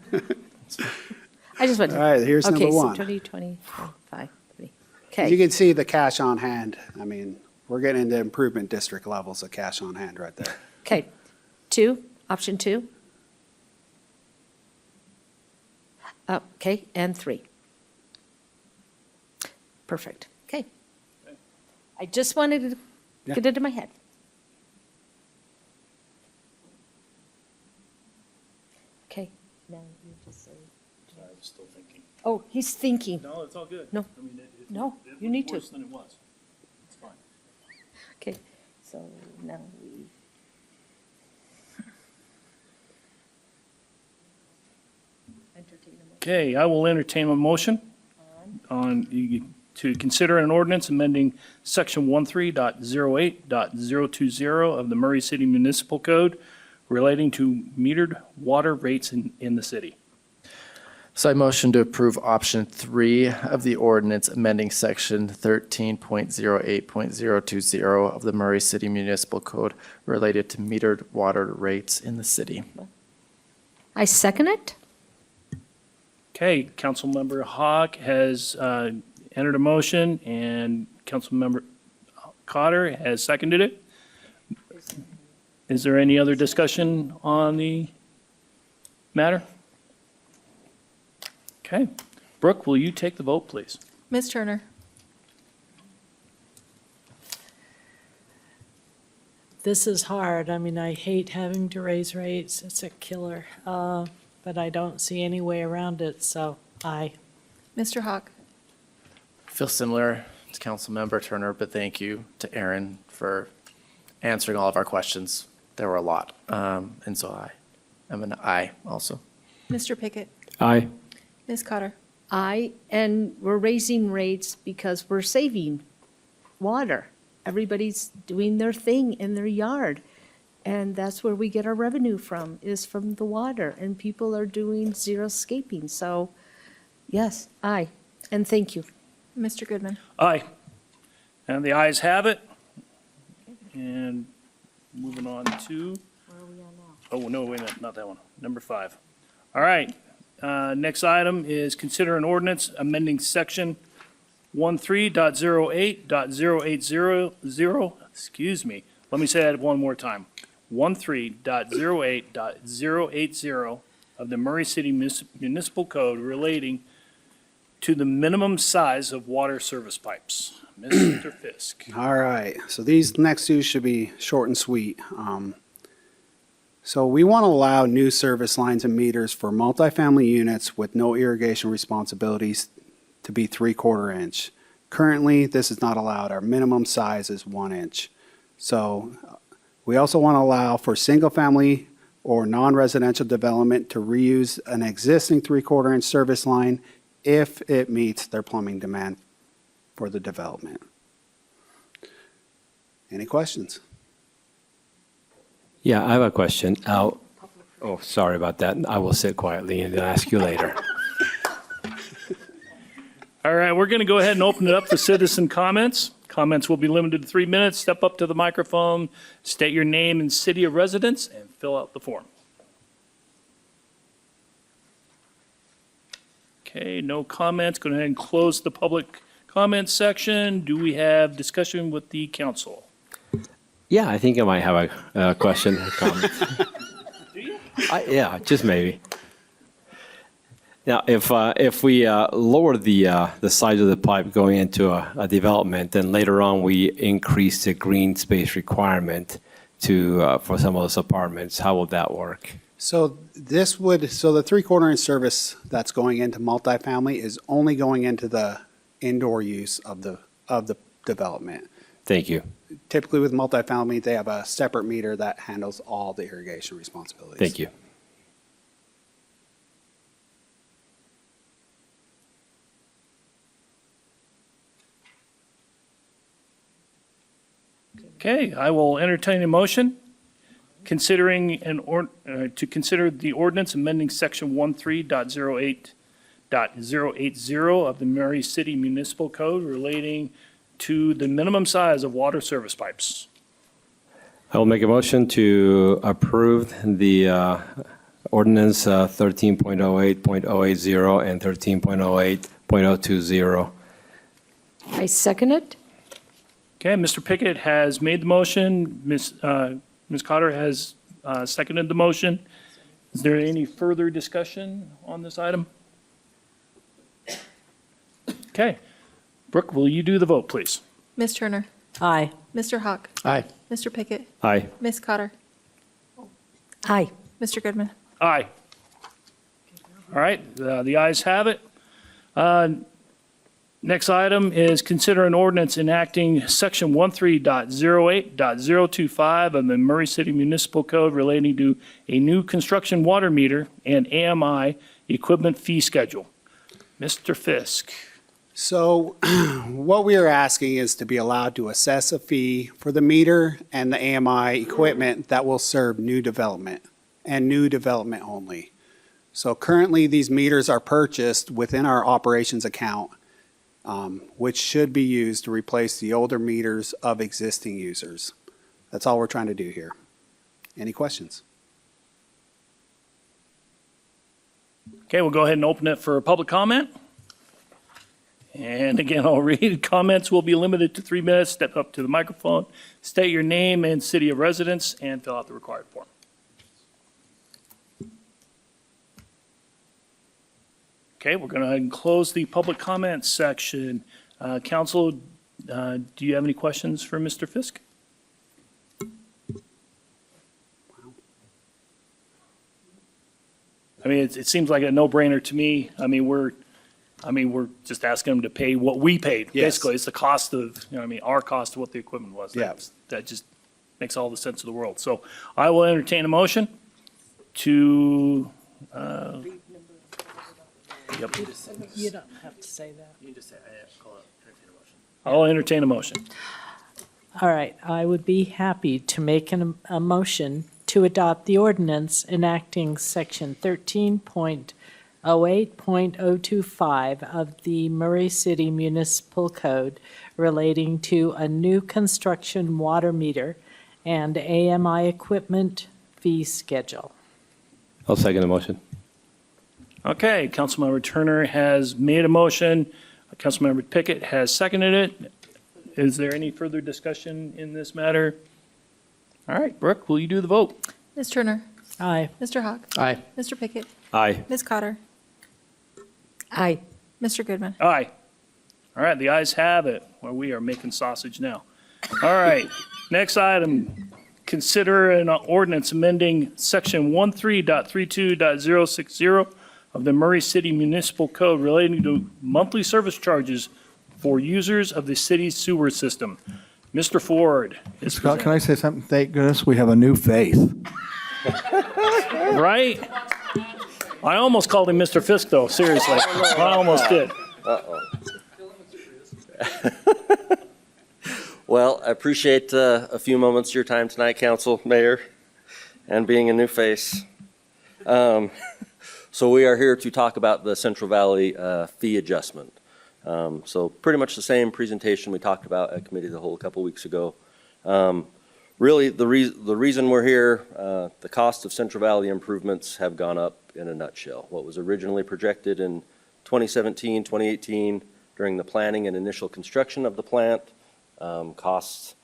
I just want. All right, here's number Okay, so 1. 20, 5, 3. You Okay, can see the cash on hand. I mean, we're getting into improvement district levels of cash on hand right there. okay. 2, option 2. Okay, and 3. Perfect, okay. I just wanted to Yeah. get it in my head. Okay, now you just say. I was still thinking. Oh, he's thinking. No, it's all good. No. I mean, No, it you was need to. worse than it was. It's fine. Okay, so now we. Entertain a motion. Okay, I will entertain a motion to consider an ordinance amending section 13.08.020 of the Murray City Municipal Code relating to metered water rates in the city. So I motion to approve option 3 of the ordinance amending section 13.08.020 of the Murray City Municipal Code related to metered water rates in the city. I second it. Okay, Councilmember Hawk has entered a motion, and Councilmember Cotter has seconded it. Is there any other discussion on the matter? Okay. Brooke, will you take the vote, please? Ms. Turner? This is hard. I mean, I hate having to raise rates. It's a killer. But I don't see any way around it, so aye. Mr. Hawk? I feel similar to Councilmember Turner, but thank you to Aaron for answering all of our questions. There were a lot, and so I'm an aye also. Mr. Pickett? Aye. Ms. Cotter? I, and we're raising rates because we're saving water. Everybody's doing their thing in their yard. And that's where we get our revenue from, is from the water. And people are doing xeriscaping. So, yes, aye. And thank you. Mr. Goodman? Aye. And the ayes have it. And moving on to. Oh, no, wait a minute, not that one. Number 5. All right. Next item is consider an ordinance amending section 13.08.0800, excuse me. Let me say that one more time. 13.08.080 of the Murray City Municipal Code relating to the minimum size of water service pipes. Mr. Fisk. All right, so these next two should be short and sweet. So we want to allow new service lines and meters for multifamily units with no irrigation responsibilities to be 3/4 inch. Currently, this is not allowed. Our minimum size is 1 inch. So we also want to allow for single-family or non-residential development to reuse an existing 3/4 inch service line if it meets their plumbing demand for the development. Any questions? Yeah, I have a question. Oh, sorry about that. I will sit quietly and then ask you later. All right, we're going to go ahead and open it up to citizen comments. Comments will be limited to 3 minutes. Step up to the microphone, state your name and city of residence, and fill out the form. Okay, no comments. Go ahead and close the public comment section. Do we have discussion with the council? Yeah, I think I might have a question or comment. Yeah, just maybe. Now, if we lower the size of the pipe going into a development, then later on we increase the green space requirement to for some of those apartments, how will that work? So the 3/4 inch service that's going into multifamily is only going into the indoor use of the development. Thank you. Typically with multifamily, they have a separate meter that handles all the irrigation responsibilities. Thank you. Okay, I will entertain a motion considering to consider the ordinance amending section 13.08.080 of the Murray City Municipal Code relating to the minimum size of water service pipes. I will make a motion to approve the ordinance 13.08.080 and 13.08.020. I second it. Okay, Mr. Pickett has made the motion. Ms. Cotter has seconded the motion. Is there any further discussion on this item? Okay. Brooke, will you do the vote, please? Ms. Turner? Aye. Mr. Hawk? Aye. Mr. Pickett? Aye. Ms. Cotter? Aye. Mr. Goodman? Aye. All right, the ayes have it. Next item is consider an ordinance enacting section 13.08.025 of the Murray City Municipal Code relating to a new construction water meter and AMI equipment fee schedule. Mr. Fisk. So what we are asking is to be allowed to assess a fee for the meter and the AMI equipment that will serve new development and new development only. So currently, these meters are purchased within our operations account, which should be used to replace the older meters of existing users. That's all we're trying to do here. Any questions? Okay, we'll go ahead and open it for public comment. And again, I'll read, comments will be limited to 3 minutes. Step up to the microphone, state your name and city of residence, and fill out the required form. Okay, we're going to close the public comments section. Council, do you have any questions for Mr. Fisk? I mean, it seems like a no-brainer to me. I mean, we're just asking them to pay what we paid. Yes. Basically, it's the cost of, our cost of what the equipment was. Yeah. That just makes all the sense of the world. So I will entertain a motion to, yep, You don't have to say that. I'll entertain a motion. All right, I would be happy to make a motion to adopt the ordinance enacting Section 13.08.025 of the Murray City Municipal Code relating to a new construction water meter and AMI equipment fee schedule. I'll second the motion. Okay, Councilmember Turner has made a motion. Councilmember Pickett has seconded it. Is there any further discussion in this matter? All right, Brooke, will you do the vote? Ms. Turner, Aye. Mr. Hawk, Aye. Mr. Pickett, Aye. Ms. Cotter, Aye. Mr. Goodman. Aye. All right, the ayes have it. Well, we are making sausage now. All right, next item, consider an ordinance amending section 13.32.060 of the Murray City Municipal Code relating to monthly service charges for users of the city's sewer system. Mr. Ford is Scott, can I say something? Thank goodness we have a new faith. right. I almost called him Mr. Fisk, though, seriously. I almost did. Well, I appreciate a few moments of your time tonight, Council, Mayor, and being a new face. So we are here to talk about the Central Valley fee adjustment. So pretty much the same presentation we talked about at Committee of the Whole a couple weeks ago. Really, the reason we're here, the cost of Central Valley improvements have gone up in a nutshell. What was originally projected in 2017, 2018, during the planning and initial construction of the plant, costs,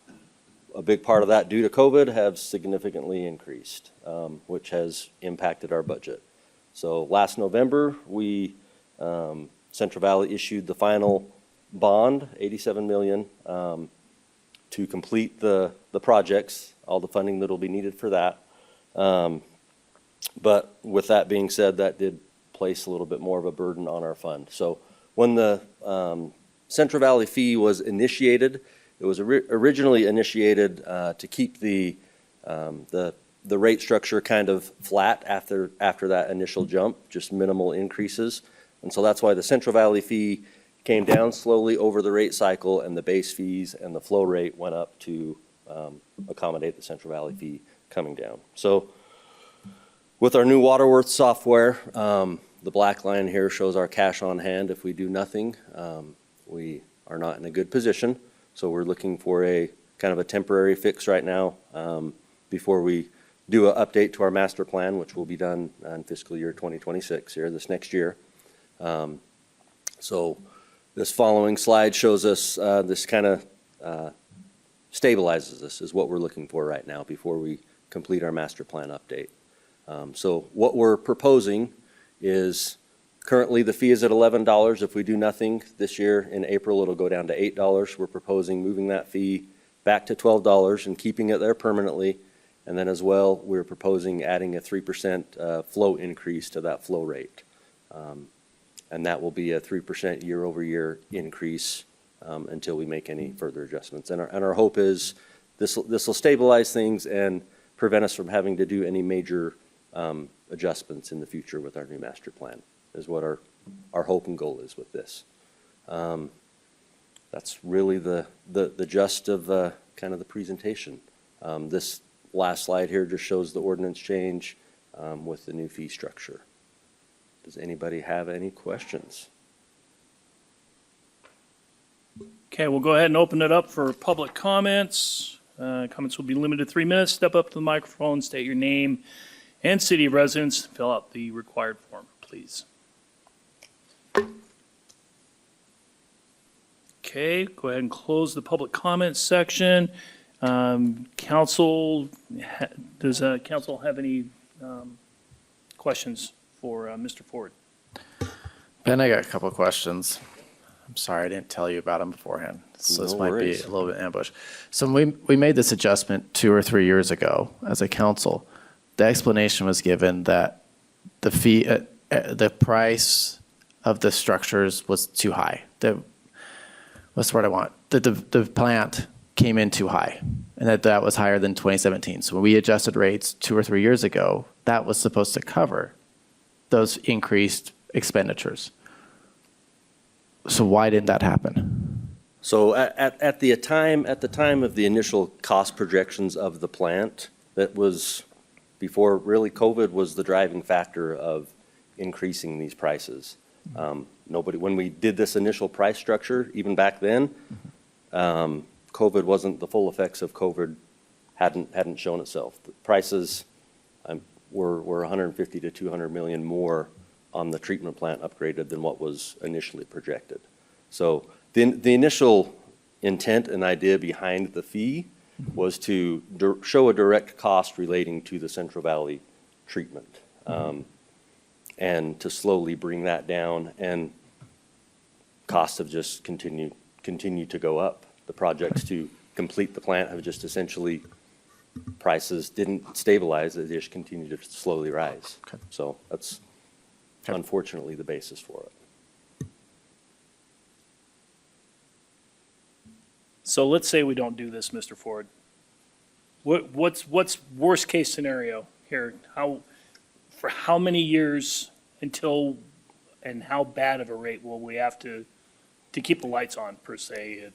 a big part of that due to COVID, have significantly increased, which has impacted our budget. So last November, Central Valley issued the final bond, $87 million, to complete the projects, all the funding that will be needed for that. But with that being said, that did place a little bit more of a burden on our fund. So when the Central Valley fee was initiated, it was originally initiated to keep the rate structure kind of flat after that initial jump, just minimal increases. And so that's why the Central Valley fee came down slowly over the rate cycle, and the base fees and the flow rate went up to accommodate the Central Valley fee coming down. So with our new WaterWorth software, the black line here shows our cash on hand. If we do nothing, we are not in a good position. So we're looking for a kind of a temporary fix right now before we do an update to our master plan, which will be done in fiscal year 2026 here, this next year. So this following slide shows us this kind of stabilizes this, is what we're looking for right now before we complete our master plan update. So what we're proposing is currently the fee is at $11. If we do nothing this year in April, it'll go down to $8. We're proposing moving that fee back to $12 and keeping it there permanently. And then as well, we're proposing adding a 3% flow increase to that flow rate. And that will be a 3% year-over-year increase until we make any further adjustments. And our hope is this will stabilize things and prevent us from having to do any major adjustments in the future with our new master plan, is what our hope and goal is with this. That's really the gist of kind of the presentation. This last slide here just shows the ordinance change with the new fee structure. Does anybody have any questions? Okay, we'll go ahead and open it up for public comments. Comments will be limited to 3 minutes. Step up to the microphone, state your name and city of residence, fill out the required form, please. Okay, go ahead and close the public comment section. Council, does council have any questions for Mr. Ford? Ben, I got a couple of questions. I'm sorry I didn't tell you about them beforehand, so this No might worries. be a little bit ambush. So we made this adjustment 2 or 3 years ago as a council. The explanation was given that the fee, the price of the structures was too high. What's the word I want? The plant came in too high, and that was higher than 2017. So when we adjusted rates 2 or 3 years ago, that was supposed to cover those increased expenditures. So why didn't that happen? So at the time of the initial cost projections of the plant, that was before really COVID was the driving factor of increasing these prices. When we did this initial price structure, even back then, COVID wasn't, the full effects of COVID hadn't shown itself. The prices were 150 to 200 million more on the treatment plant upgraded than what was initially projected. So the initial intent and idea behind the fee was to show a direct cost relating to the Central Valley treatment, and to slowly bring that down, and costs have just continued to go up. The projects to complete the plant have just essentially, prices didn't stabilize, they just continue to slowly rise. Okay. So that's Okay. unfortunately the basis for it. So let's say we don't do this, Mr. Ford. What's worst case scenario here? For how many years until, and how bad of a rate will we have to keep the lights on, per se?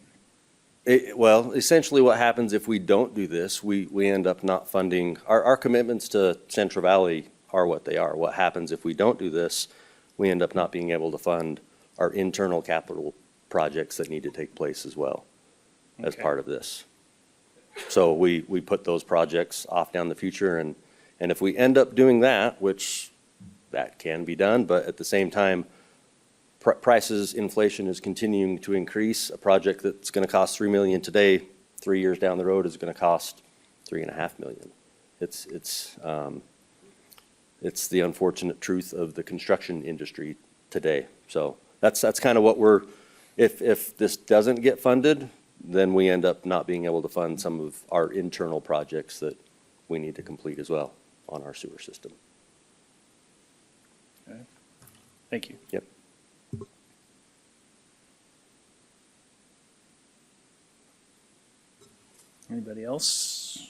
Well, essentially what happens if we don't do this, we end up not funding, our commitments to Central Valley are what they are. What happens if we don't do this, we end up not being able to fund our internal capital projects that need to take place as well as Okay. part of this. So we put those projects off down the future, and if we end up doing that, which that can be done, but at the same time, prices, inflation is continuing to increase. A project that's going to cost $3 million today, 3 years down the road is going to cost $3.5 million. It's the unfortunate truth of the construction industry today. So that's kind of what if this doesn't get funded, then we end up not being able to fund some of our internal projects that we need to complete as well on our sewer system. Thank you. Yep. Anybody else?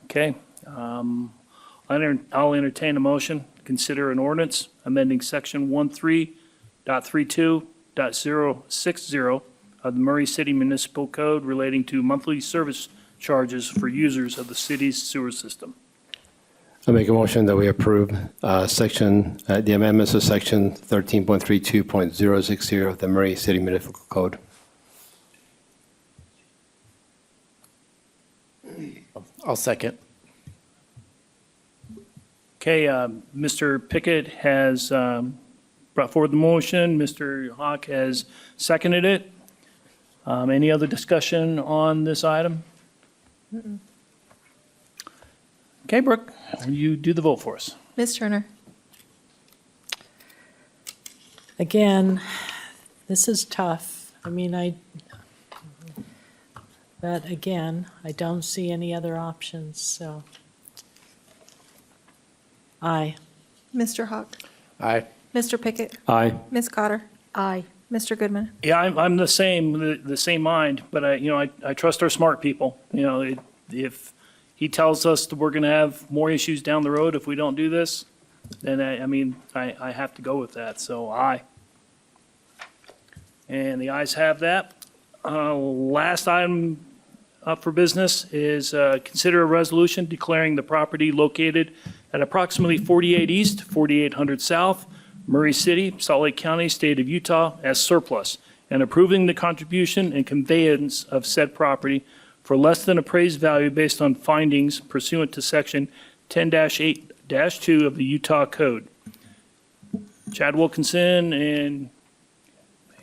Okay. I'll entertain a motion, consider an ordinance amending section 13.32.060 of the Murray City Municipal Code relating to monthly service charges for users of the city's sewer system. I make a motion that we approve the amendments to section 13.32.060 of the Murray City Municipal Code. I'll second. Okay, Mr. Pickett has brought forward the motion. Mr. Hawk has seconded it. Any other discussion on this item? Okay, Brooke, you do the vote for us. Ms. Turner? Again, this is tough. I mean, but again, I don't see any other options, so. Aye. Mr. Hawk? Aye. Mr. Pickett? Aye. Ms. Cotter? Aye. Mr. Goodman? Yeah, I'm the same mind, but I trust our smart people. If he tells us that we're going to have more issues down the road if we don't do this, then I have to go with that. So aye. And the ayes have that. Last item up for business is consider a resolution declaring the property located at approximately 48 East, 4800 South, Murray City, Salt Lake County, State of Utah as surplus, and approving the contribution and conveyance of said property for less than appraised value based on findings pursuant to section 10-8-2 of the Utah Code. Chad Wilkinson and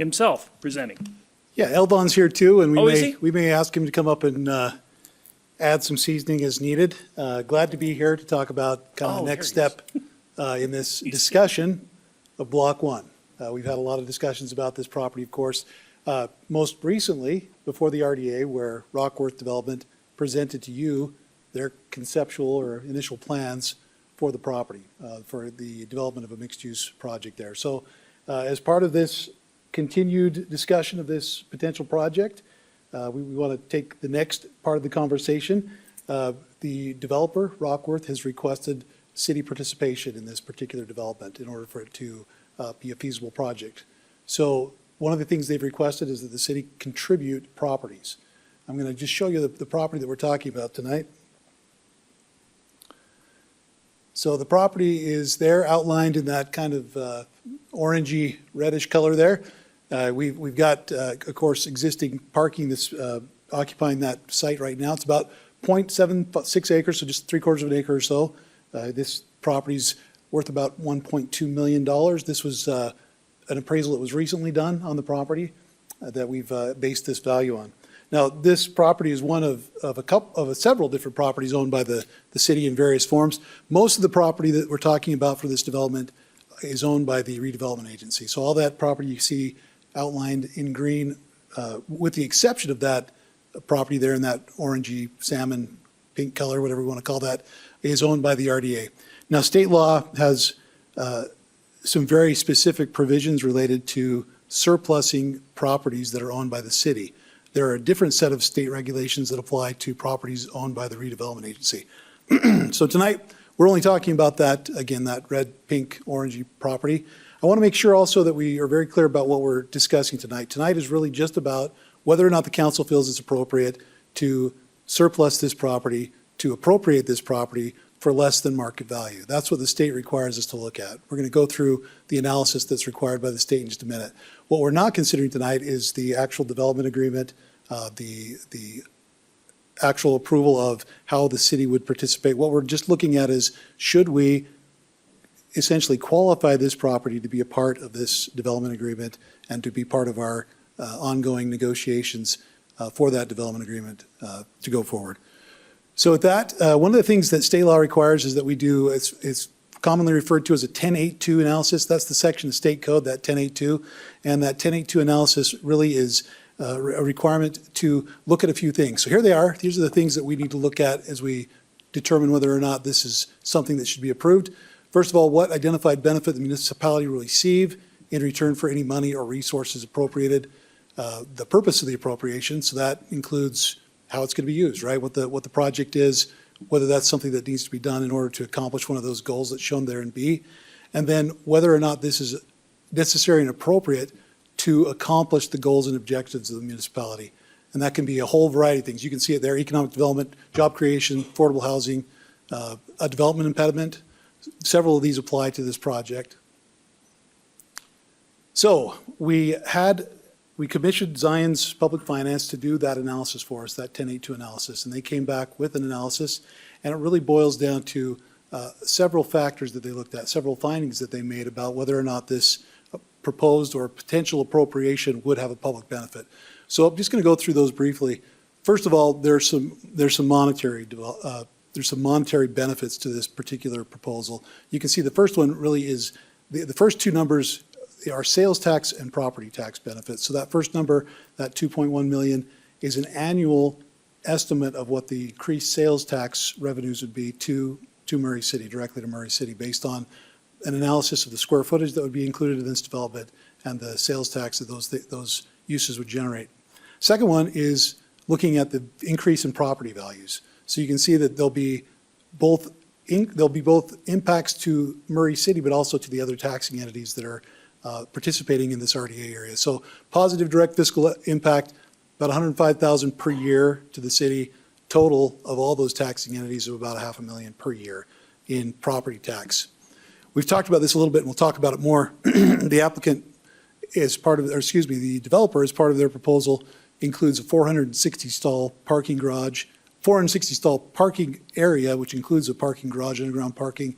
himself presenting. Yeah, Eldon's here too, and Oh, is he? we may ask him to come up and add some seasoning as needed. Glad to be here to talk about kind of Oh, the next there step in this discussion of Block 1. We've had a lot of discussions about this property, of course, most recently before the RDA, where Rockworth Development presented to you their conceptual or initial plans for the property, for the development of a mixed-use project there. So as part of this continued discussion of this potential project, we want to take the next part of the conversation. The developer, Rockworth, has requested city participation in this particular development in order for it to be a feasible project. So one of the things they've requested is that the city contribute properties. I'm going to just show you the property that we're talking about tonight. So the property is there outlined in that kind of orangey reddish color there. We've got, of course, existing parking that's occupying that site right now. It's about 0.76 acres, so just 3/4 of an acre or so. This property's worth about $1.2 million. This was an appraisal that was recently done on the property that we've based this value on. Now, this property is one of several different properties owned by the city in various forms. Most of the property that we're talking about for this development is owned by the redevelopment agency. So all that property you see outlined in green, with the exception of that property there in that orangey salmon pink color, whatever we want to call that, is owned by the RDA. Now, state law has some very specific provisions related to surplusing properties that are owned by the city. There are a different set of state regulations that apply to properties owned by the redevelopment agency. So tonight, we're only talking about that, again, that red, pink, orangey property. I want to make sure also that we are very clear about what we're discussing tonight. Tonight is really just about whether or not the council feels it's appropriate to surplus this property, to appropriate this property for less than market value. That's what the state requires us to look at. We're going to go through the analysis that's required by the state in just a minute. What we're not considering tonight is the actual development agreement, the actual approval of how the city would participate. What we're just looking at is, should we essentially qualify this property to be a part of this development agreement and to be part of our ongoing negotiations for that development agreement to go forward. So with that, one of the things that state law requires is that we do, it's commonly referred to as a 1082 analysis. That's the section of state code, that 1082. And that 1082 analysis really is a requirement to look at a few things. So here they are. These are the things that we need to look at as we determine whether or not this is something that should be approved. First of all, what identified benefit the municipality will receive in return for any money or resources appropriated, the purpose of the appropriation, so that includes how it's going to be used, right? What the project is, whether that's something that needs to be done in order to accomplish one of those goals that's shown there in B, and then whether or not this is necessary and appropriate to accomplish the goals and objectives of the municipality. And that can be a whole variety of things. You can see it there: economic development, job creation, affordable housing, a development impediment. Several of these apply to this project. So we commissioned Zion's Public Finance to do that analysis for us, that 1082 analysis, and they came back with an analysis, and it really boils down to several factors that they looked at, several findings that they made about whether or not this proposed or potential appropriation would have a public benefit. So I'm just going to go through those briefly. First of all, there's some monetary benefits to this particular proposal. You can see the first one really is, the first two numbers are sales tax and property tax benefits. So that first number, that 2.1 million, is an annual estimate of what the increased sales tax revenues would be to Murray City, directly to Murray City, based on an analysis of the square footage that would be included in this development and the sales tax that those uses would generate. Second one is looking at the increase in property values. So you can see that there'll be both impacts to Murray City, but also to the other taxing entities that are participating in this RDA area. So positive direct fiscal impact, about $105,000 per year to the city. Total of all those taxing entities of about $500,000 per year in property tax. We've talked about this a little bit, and we'll talk about it more. The applicant is the developer, as part of their proposal, includes a 460 stall parking garage, 460 stall parking area, which includes a parking garage, underground parking,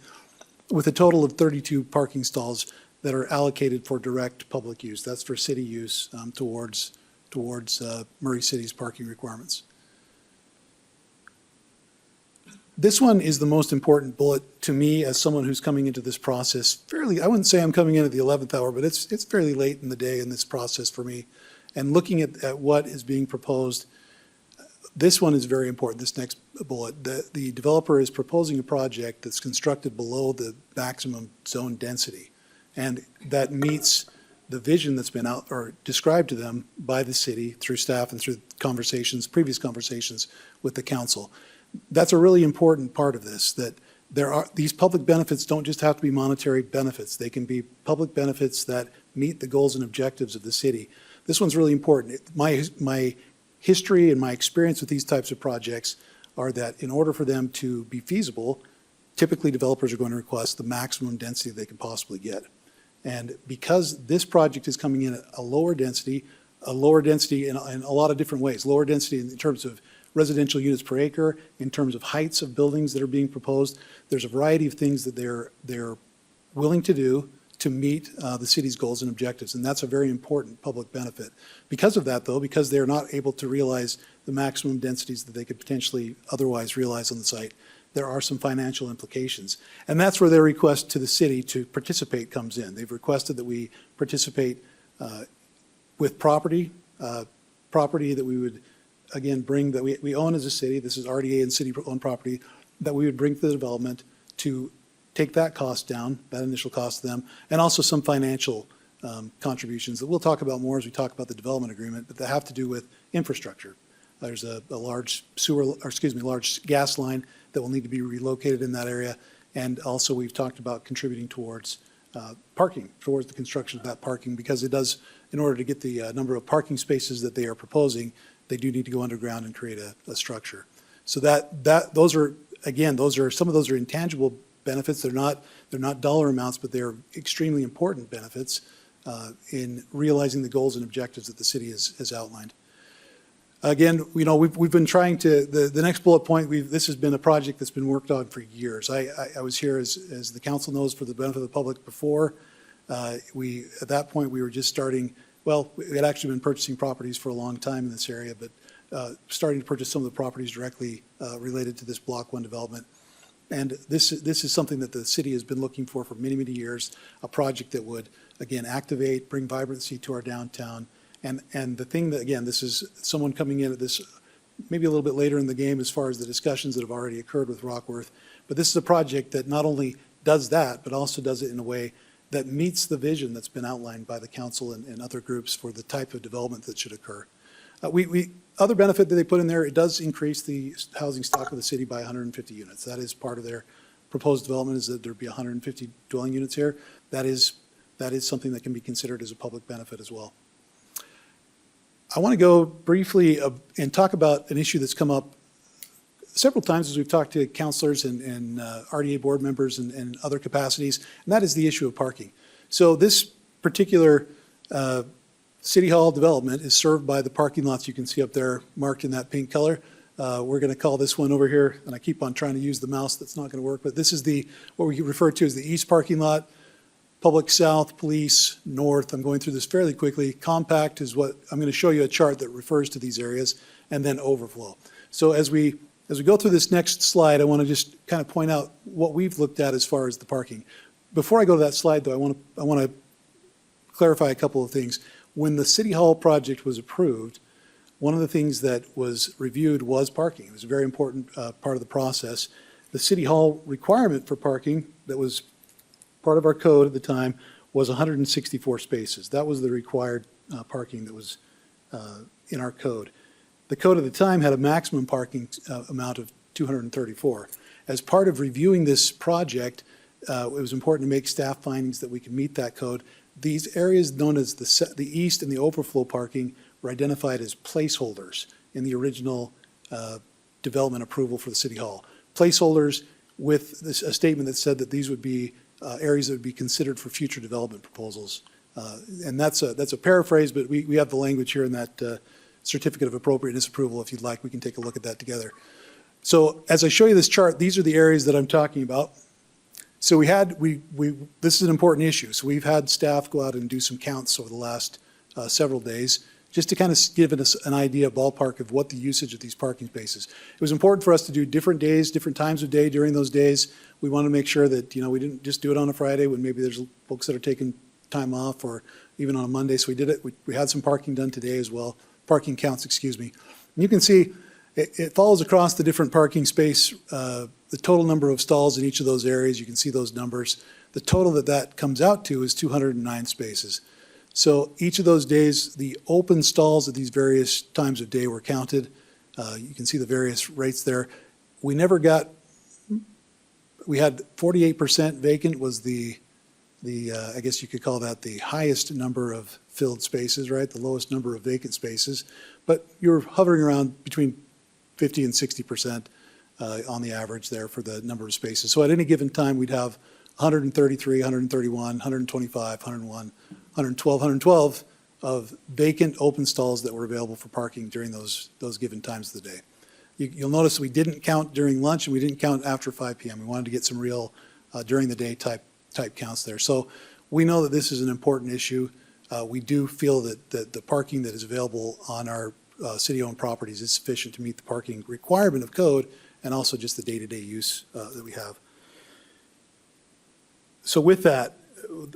with a total of 32 parking stalls that are allocated for direct public use. That's for city use towards Murray City's parking requirements. This one is the most important bullet to me as someone who's coming into this process fairly, I wouldn't say I'm coming in at the 11th hour, but it's fairly late in the day in this process for me. And looking at what is being proposed, this one is very important, this next bullet. The developer is proposing a project that's constructed below the maximum zone density. And that meets the vision that's been out or described to them by the city through staff and through conversations, previous conversations with the council. That's a really important part of this, that these public benefits don't just have to be monetary benefits. They can be public benefits that meet the goals and objectives of the city. This one's really important. My history and my experience with these types of projects are that in order for them to be feasible, typically developers are going to request the maximum density they can possibly get. And because this project is coming in at a lower density in a lot of different ways, lower density in terms of residential units per acre, in terms of heights of buildings that are being proposed, there's a variety of things that they're willing to do to meet the city's goals and objectives, and that's a very important public benefit. Because of that, though, because they're not able to realize the maximum densities that they could potentially otherwise realize on the site, there are some financial implications. And that's where their request to the city to participate comes in. They've requested that we participate with property that we would, again, bring, that we own as a city, this is RDA and city-owned property, that we would bring to the development to take that cost down, that initial cost to them, and also some financial contributions that we'll talk about more as we talk about the development agreement, but that have to do with infrastructure. There's a large large gas line that will need to be relocated in that area, and also we've talked about contributing towards parking, towards the construction of that parking, because it does, in order to get the number of parking spaces that they are proposing, they do need to go underground and create a structure. So those are some of those are intangible benefits. They're not dollar amounts, but they're extremely important benefits in realizing the goals and objectives that the city has outlined. Again, we've been trying to, the next bullet point, this has been a project that's been worked on for years. I was here, as the council knows, for the benefit of the public before. At that point, we were just starting, well, we had actually been purchasing properties for a long time in this area, but starting to purchase some of the properties directly related to this Block 1 development. And this is something that the city has been looking for many, many years, a project that would, again, activate, bring vibrancy to our downtown. And the thing that, again, this is someone coming in at this maybe a little bit later in the game as far as the discussions that have already occurred with Rockworth, but this is a project that not only does that, but also does it in a way that meets the vision that's been outlined by the council and other groups for the type of development that should occur. Other benefit that they put in there, it does increase the housing stock of the city by 150 units. That is part of their proposed development, is that there'd be 150 dwelling units here. That is something that can be considered as a public benefit as well. I want to go briefly and talk about an issue that's come up several times as we've talked to councilors and RDA board members and other capacities, and that is the issue of parking. So this particular City Hall development is served by the parking lots you can see up there marked in that pink color. We're going to call this one over here, and I keep on trying to use the mouse, that's not going to work, but this is what we refer to as the east parking lot. Public south, police north. I'm going through this fairly quickly. Compact is what, I'm going to show you a chart that refers to these areas, and then overflow. So as we go through this next slide, I want to just kind of point out what we've looked at as far as the parking. Before I go to that slide, though, I want to clarify a couple of things. When the City Hall project was approved, one of the things that was reviewed was parking. It was a very important part of the process. The City Hall requirement for parking that was part of our code at the time was 164 spaces. That was the required parking that was in our code. The code at the time had a maximum parking amount of 234. As part of reviewing this project, it was important to make staff findings that we could meet that code. These areas known as the east and the overflow parking were identified as placeholders in the original development approval for the City Hall. Placeholders with a statement that said that these would be areas that would be considered for future development proposals. And that's a paraphrase, but we have the language here in that certificate of appropriateness approval. If you'd like, we can take a look at that together. So as I show you this chart, these are the areas that I'm talking about. So this is an important issue. So we've had staff go out and do some counts over the last several days, just to kind of give us an idea, ballpark of what the usage of these parking spaces. It was important for us to do different days, different times of day during those days. We want to make sure that, we didn't just do it on a Friday when maybe there's folks that are taking time off, or even on a Monday. So we did it. We had some parking done today as well, parking counts, excuse me. And you can see it follows across the different parking space, the total number of stalls in each of those areas. You can see those numbers. The total that comes out to is 209 spaces. So each of those days, the open stalls at these various times of day were counted. You can see the various rates there. We had 48% vacant was the I guess you could call that the highest number of filled spaces, right? The lowest number of vacant spaces. But you're hovering around between 50 and 60% on the average there for the number of spaces. So at any given time, we'd have 133, 131, 125, 101, 112 of vacant open stalls that were available for parking during those given times of the day. You'll notice we didn't count during lunch and we didn't count after 5 p.m. We wanted to get some real during the day type counts there. So we know that this is an important issue. We do feel that the parking that is available on our city-owned properties is sufficient to meet the parking requirement of code and also just the day-to-day use that we have. So with that,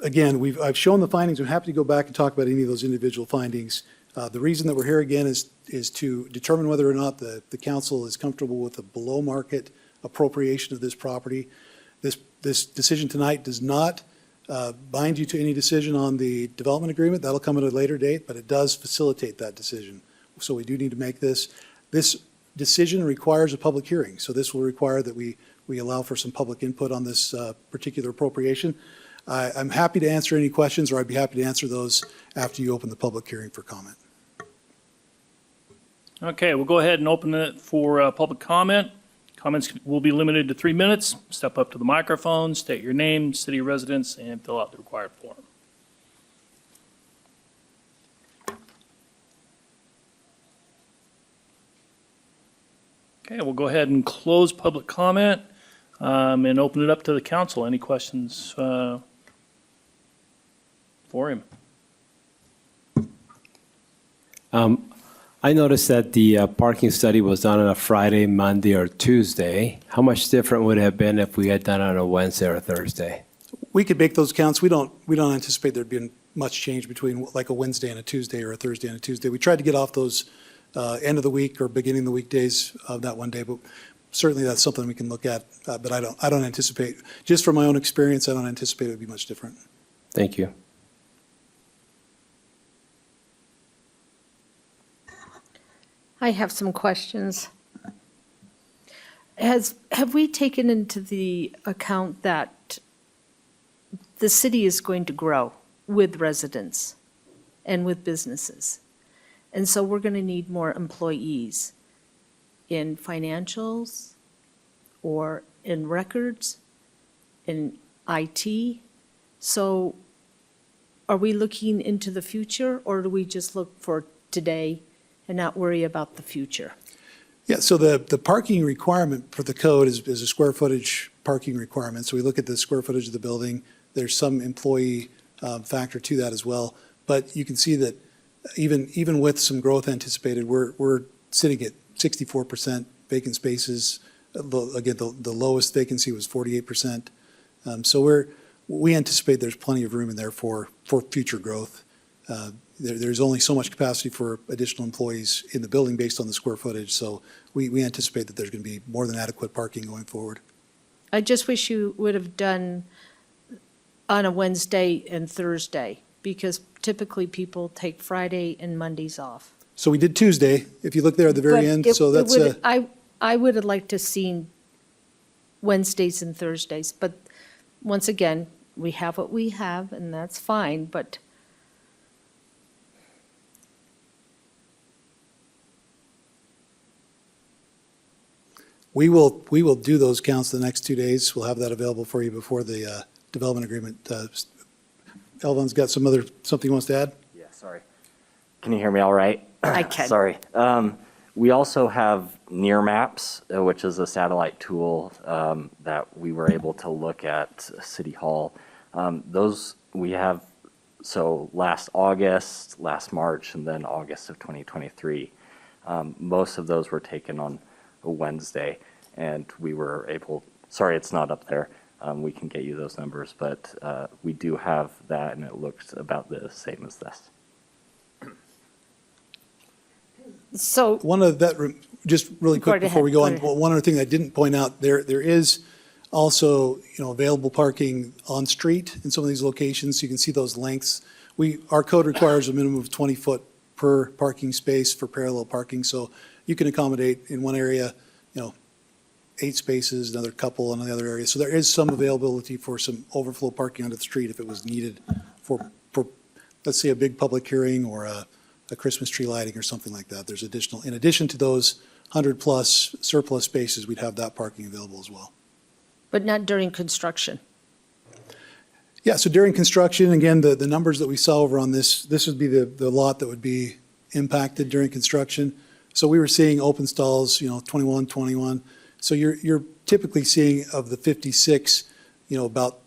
again, I've shown the findings. I'm happy to go back and talk about any of those individual findings. The reason that we're here again is to determine whether or not the council is comfortable with a below-market appropriation of this property. This decision tonight does not bind you to any decision on the development agreement. That'll come at a later date, but it does facilitate that decision. So we do need to make this. This decision requires a public hearing, so this will require that we allow for some public input on this particular appropriation. I'm happy to answer any questions, or I'd be happy to answer those after you open the public hearing for comment. Okay, we'll go ahead and open it for public comment. Comments will be limited to 3 minutes. Step up to the microphone, state your name, city residence, and fill out the required form. Okay, we'll go ahead and close public comment and open it up to the council. Any questions for him? I noticed that the parking study was done on a Friday, Monday, or Tuesday. How much different would it have been if we had done it on a Wednesday or a Thursday? We could make those counts. We don't anticipate there'd be much change between like a Wednesday and a Tuesday or a Thursday and a Tuesday. We tried to get off those end of the week or beginning of the weekdays of that one day, but certainly that's something we can look at. But I don't anticipate, just from my own experience, I don't anticipate it would be much different. Thank you. I have some questions. Have we taken into the account that the city is going to grow with residents and with businesses? And so we're going to need more employees in financials or in records, in IT. So are we looking into the future, or do we just look for today and not worry about the future? Yeah, so the parking requirement for the code is a square footage parking requirement. So we look at the square footage of the building. There's some employee factor to that as well. But you can see that even with some growth anticipated, we're sitting at 64% vacant spaces. Again, the lowest vacancy was 48%. So we anticipate there's plenty of room in there for future growth. There's only so much capacity for additional employees in the building based on the square footage. So we anticipate that there's going to be more than adequate parking going forward. I just wish you would have done on a Wednesday and Thursday, because typically people take Friday and Mondays off. So we did Tuesday, if you look there at the very But end. it- So it that's would- I would have liked to seen Wednesdays and Thursdays, but once again, we have what we have, and that's fine, but we will do those counts the next 2 days. We'll have that available for you before the development agreement. Elvin's got something he wants to add? Yeah, sorry. Can you hear me all right? I can. Sorry. We also have Near Maps, which is a satellite tool that we were able to look at City Hall. Those we have, so last August, last March, and then August of 2023. Most of those were taken on a Wednesday, and we were able, sorry, it's not up there. We can get you those numbers, but we do have that, and it looks about the same as this. So, One of that, just really quick Go before we ahead, go go on, ahead. one other thing I didn't point out, there is also, available parking on street in some of these locations. You can see those lengths. Our code requires a minimum of 20 foot per parking space for parallel parking. So you can accommodate in one area, 8 spaces, another couple in the other area. So there is some availability for some overflow parking onto the street if it was needed for, let's say, a big public hearing or a Christmas tree lighting or something like that. There's additional, in addition to those 100-plus surplus spaces, we'd have that parking available as well. but not during construction. Yeah, so during construction, again, the numbers that we saw over on this would be the lot that would be impacted during construction. So we were seeing open stalls, 21, 21. So you're typically seeing of the 56, about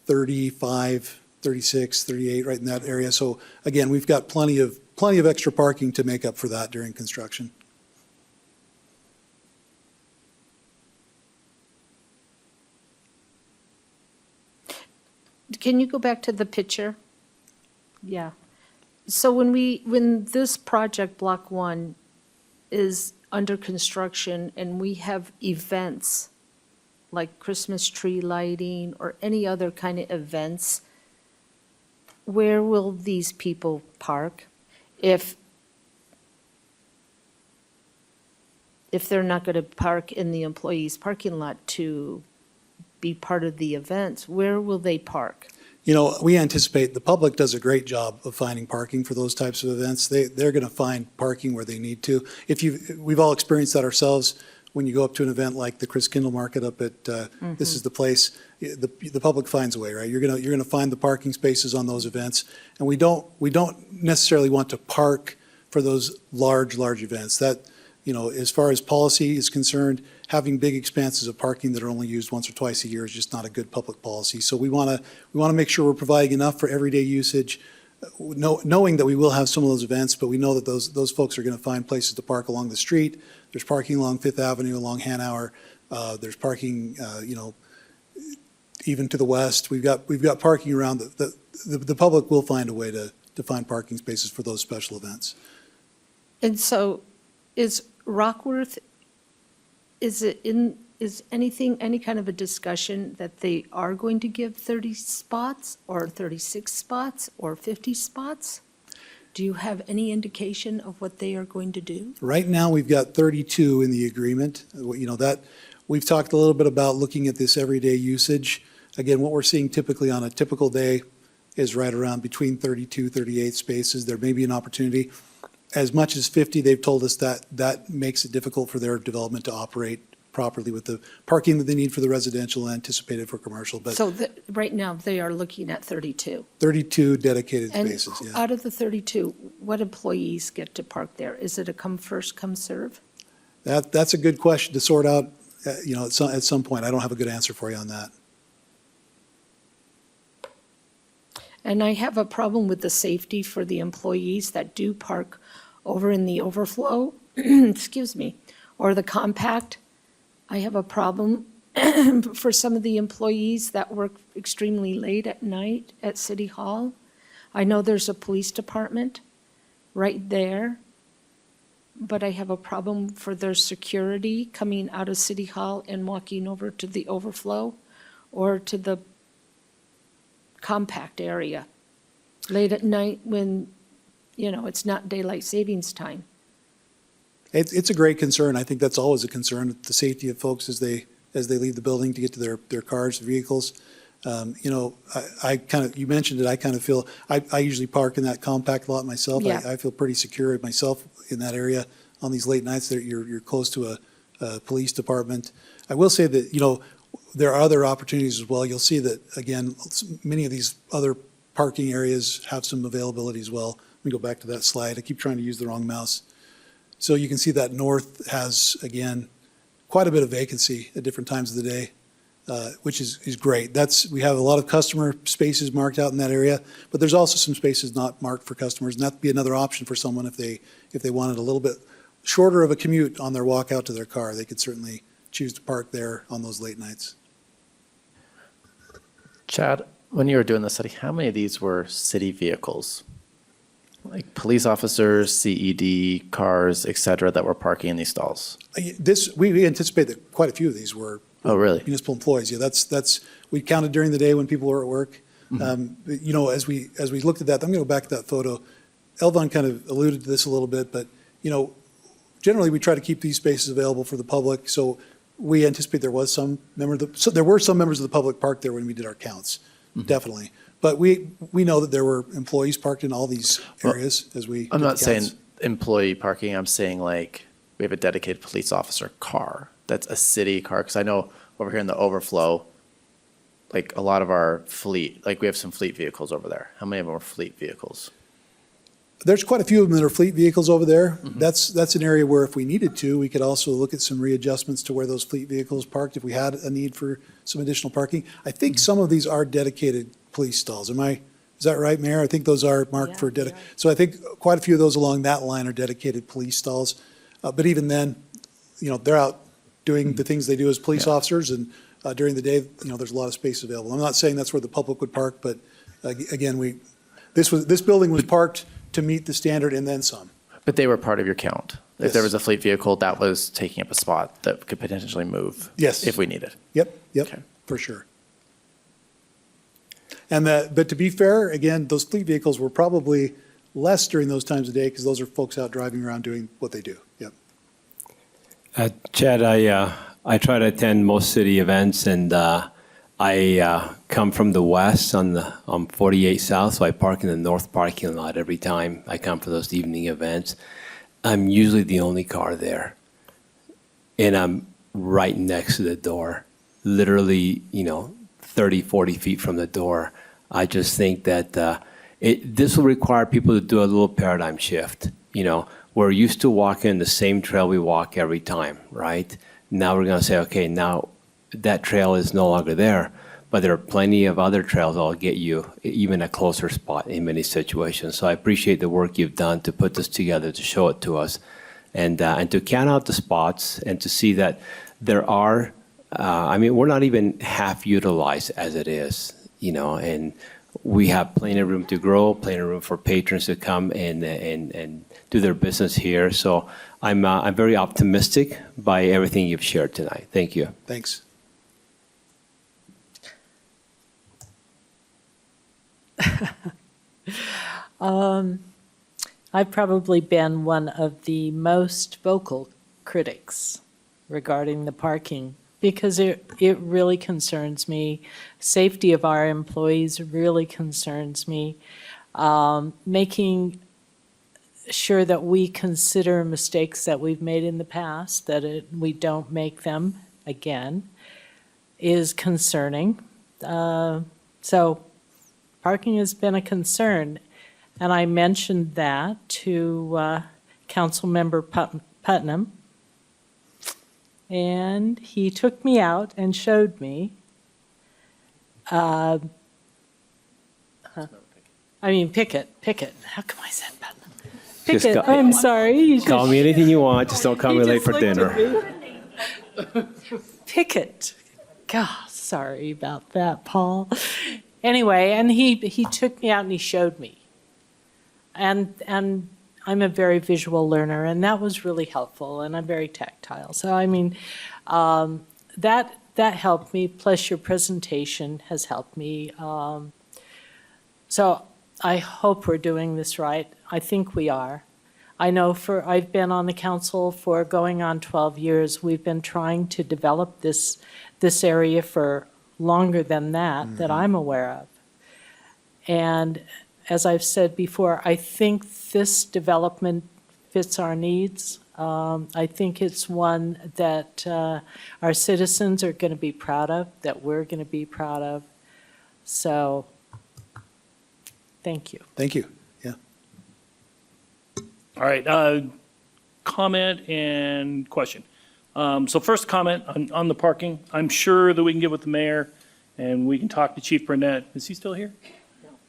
35, 36, 38, right in that area. So again, we've got plenty of extra parking to make up for that during construction. Can you go back to the picture? Yeah. So when this project, Block 1, is under construction and we have events like Christmas tree lighting or any other kind of events, where will these people park? If they're not going to park in the employees' parking lot to be part of the events, where will they park? We anticipate the public does a great job of finding parking for those types of events. They're going to find parking where they need to. We've all experienced that ourselves. When you go up to an event like the Chris Kindle Market up at This Is the Place, the public finds a way, right? You're going to find the parking spaces on those events, and we don't necessarily want to park for those large events. That, as far as policy is concerned, having big expanses of parking that are only used once or twice a year is just not a good public policy. So we want to make sure we're providing enough for everyday usage, knowing that we will have some of those events, but we know that those folks are going to find places to park along the street. There's parking along Fifth Avenue, along Hanauer. There's parking, even to the west. We've got parking around. The public will find a way to find parking spaces for those special events. And so is Rockworth, is any kind of a discussion that they are going to give 30 spots or 36 spots or 50 spots? Do you have any indication of what they are going to do? Right now, we've got 32 in the agreement. That we've talked a little bit about looking at this everyday usage. Again, what we're seeing typically on a typical day is right around between 32, 38 spaces. There may be an opportunity. As much as 50, they've told us that makes it difficult for their development to operate properly with the parking that they need for the residential and anticipated for commercial. But So right now, they are looking at 32. 32 dedicated And spaces, yeah. out of the 32, what employees get to park there? Is it a come first, come serve? That's a good question to sort out, at some point. I don't have a good answer for you on that. And I have a problem with the safety for the employees that do park over in the overflow, excuse me, or the compact. I have a problem for some of the employees that work extremely late at night at City Hall. I know there's a police department right there, but I have a problem for their security coming out of City Hall and walking over to the overflow or to the compact area late at night when, it's not daylight savings time. It's a great concern. I think that's always a concern, the safety of folks as they leave the building to get to their cars, vehicles. You mentioned it, I kind of feel, I usually park in that compact lot myself. Yeah. I feel pretty secure myself in that area on these late nights that you're close to a police department. I will say that, there are other opportunities as well. You'll see that, again, many of these other parking areas have some availability as well. Let me go back to that slide. I keep trying to use the wrong mouse. So you can see that north has, again, quite a bit of vacancy at different times of the day, which is great. We have a lot of customer spaces marked out in that area, but there's also some spaces not marked for customers, and that'd be another option for someone if they wanted a little bit shorter of a commute on their walk out to their car. They could certainly choose to park there on those late nights. Chad, when you were doing the study, how many of these were city vehicles? Like police officers, CED, cars, et cetera, that were parking in these stalls? We anticipate that quite a few of these were Oh, really? municipal employees. Yeah, we counted during the day when people were at work. You know, as we looked at that, I'm going to go back to that photo. Elvon kind of alluded to this a little bit, but, you know, generally we try to keep these spaces available for the public. So we anticipate there were some members of the public parked there when we did our counts, definitely. But we know that there were employees parked in all these areas as we. I'm did not the saying counts. employee parking, I'm saying like, we have a dedicated police officer car, that's a city car, because I know over here in the overflow, like a lot of our fleet, like we have some fleet vehicles over there. How many of them are fleet vehicles? There's quite a few of them that are fleet vehicles over there. That's an area where if we needed to, we could also look at some readjustments to where those fleet vehicles parked if we had a need for some additional parking. I think some of these are dedicated police stalls. Is that right, Mayor? I think those are marked for So I think quite a few of those along that line are dedicated police stalls. But even then, you know, they're out doing the things they do as police officers, and during the day, you know, there's a lot of space available. I'm not saying that's where the public would park, but again, this building was parked to meet the standard and then some. But they were part of your count. If there Yes. was a fleet vehicle, that was taking up a spot that could potentially move. Yes. If we needed. Yep, Okay. for sure. But to be fair, again, those fleet vehicles were probably less during those times of day because those are folks out driving around doing what they do. Yep. Chad, I try to attend most city events, and I come from the west on 48 South, so I park in the north parking lot every time I come for those evening events. I'm usually the only car there, and I'm right next to the door, literally, 30, 40 feet from the door. I just think that this will require people to do a little paradigm shift. We're used to walking the same trail we walk every time, right? Now we're going to say, okay, now that trail is no longer there, but there are plenty of other trails that will get you even a closer spot in many situations. So I appreciate the work you've done to put this together, to show it to us, and to count out the spots and to see that there are, we're not even half utilized as it is, and we have plenty of room to grow, plenty of room for patrons to come and do their business here. So I'm very optimistic by everything you've shared tonight. Thank you. Thanks. I've probably been one of the most vocal critics regarding the parking because it really concerns me. Safety of our employees really concerns me. Making sure that we consider mistakes that we've made in the past, that we don't make them again, is concerning. So parking has been a concern. And I mentioned that to Councilmember Putnam. And he took me out and showed me. Pickett. How come I said Putnam? Just Pickett, go- I'm sorry. Call me anything you want, just don't call He me late just for looked at dinner. me. Pickett. God, sorry about that, Paul. Anyway, and he took me out and he showed me. And I'm a very visual learner, and that was really helpful, and I'm very tactile. So, that helped me, plus your presentation has helped me. So I hope we're doing this right. I think we are. I know I've been on the council for going on 12 years. We've been trying to develop this area for longer than that I'm aware of. And as I've said before, I think this development fits our needs. I think it's one that our citizens are going to be proud of, that we're going to be proud of. So, thank you. Thank you. Yeah. All right, comment and question. So first comment on the parking. I'm sure that we can get with the mayor and we can talk to Chief Burnett. Is he still here?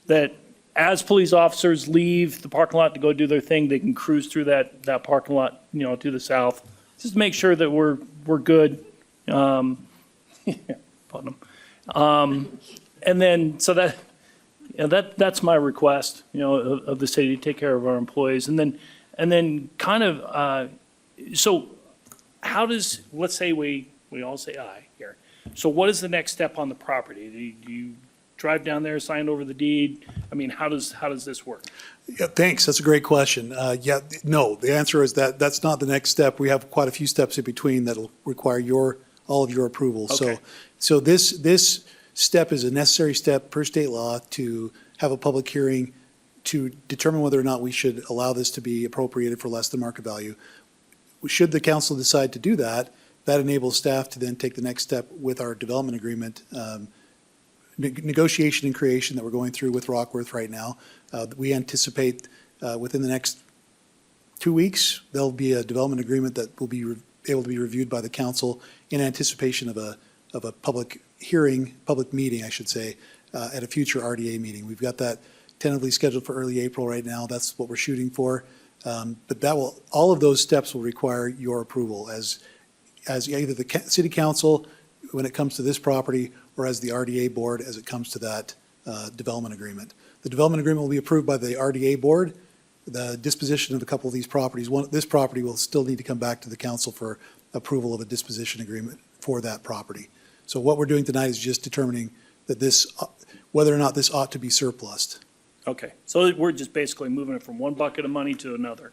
That as police officers leave the parking lot to go do their thing, they can cruise through that parking lot, to the south. Just make sure that we're good. Putnam. And then, so that's my request, of the city to take care of our employees. And then kind of, so how does, let's say we all say aye here. So what is the next step on the property? Do you drive down there, sign over the deed? I mean, how does this work? Yeah, thanks. That's a great question. No, the answer is that's not the next step. We have quite a few steps in between that'll require all of your approval. Okay. So this step is a necessary step per state law to have a public hearing to determine whether or not we should allow this to be appropriated for less than market value. Should the council decide to do that, that enables staff to then take the next step with our development agreement, negotiation and creation that we're going through with Rockworth right now. We anticipate within the next 2 weeks, there'll be a development agreement that will be able to be reviewed by the council in anticipation of a public hearing, public meeting, I should say, at a future RDA meeting. We've got that tentatively scheduled for early April right now. That's what we're shooting for. But all of those steps will require your approval as either the city council when it comes to this property or as the RDA board as it comes to that development agreement. The development agreement will be approved by the RDA board. The disposition of a couple of these properties, this property will still need to come back to the council for approval of a disposition agreement for that property. So what we're doing tonight is just determining that whether or not this ought to be surplused. Okay, so we're just basically moving it from one bucket of money to another,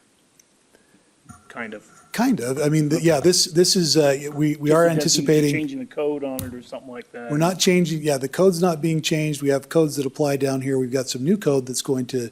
kind of. Kind of. I mean, this is, we are anticipating. Changing the code on it or something like that. We're not changing, the code's not being changed. We have codes that apply down here. We've got some new code that's going to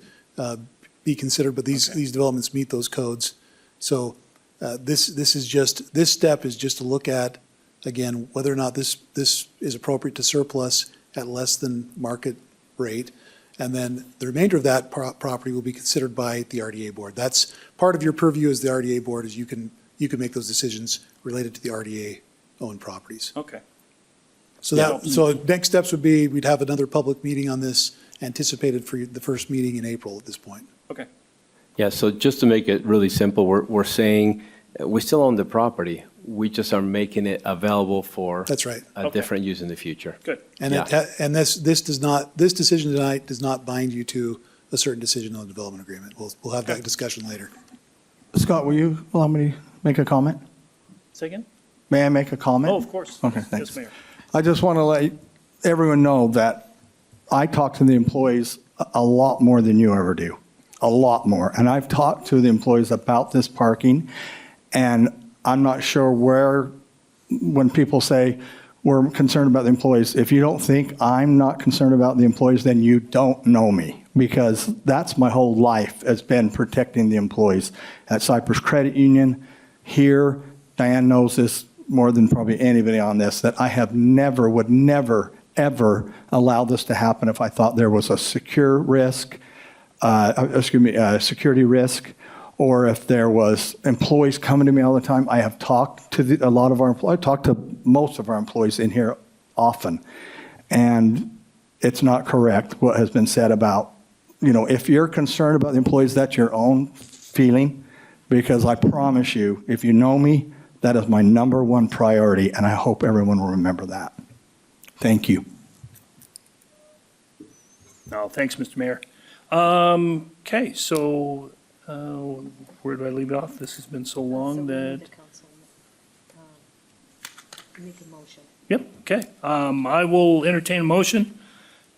be considered, but these developments meet those codes. So this step is just to look at, again, whether or not this is appropriate to surplus at less than market rate. And then the remainder of that property will be considered by the RDA board. That's part of your purview as the RDA board, is you can make those decisions related to the RDA-owned properties. Okay, So next steps would be, we'd have another public meeting on this anticipated for the first meeting in April at this point. okay. Yeah, so just to make it really simple, we're saying we still own the property. We just are making it available for That's right. a Okay. different use in the future. Good. And this decision tonight does not bind you to a certain decision on the development agreement. We'll have that discussion later. Scott, will you allow me to make a comment? Say again? May I make a comment? Oh, of course. Okay, thanks. Yes, Mayor. I just want to let everyone know that I talk to the employees a lot more than you ever do, a lot more. And I've talked to the employees about this parking, and I'm not sure when people say we're concerned about the employees, if you don't think I'm not concerned about the employees, then you don't know me, because that's my whole life has been protecting the employees. At Cypress Credit Union, here, Diane knows this more than probably anybody on this, that I would never, ever allow this to happen if I thought there was a security risk, or if there was employees coming to me all the time. I have talked to I talk to most of our employees in here often, and it's not correct what has been said about, if you're concerned about the employees, that's your own feeling, because I promise you, if you know me, that is my number one priority, and I hope everyone will remember that. Thank you. No, thanks, Mr. Mayor. Okay, so where do I leave it off? This has been so long that. Make a motion. Yep, okay. I will entertain a motion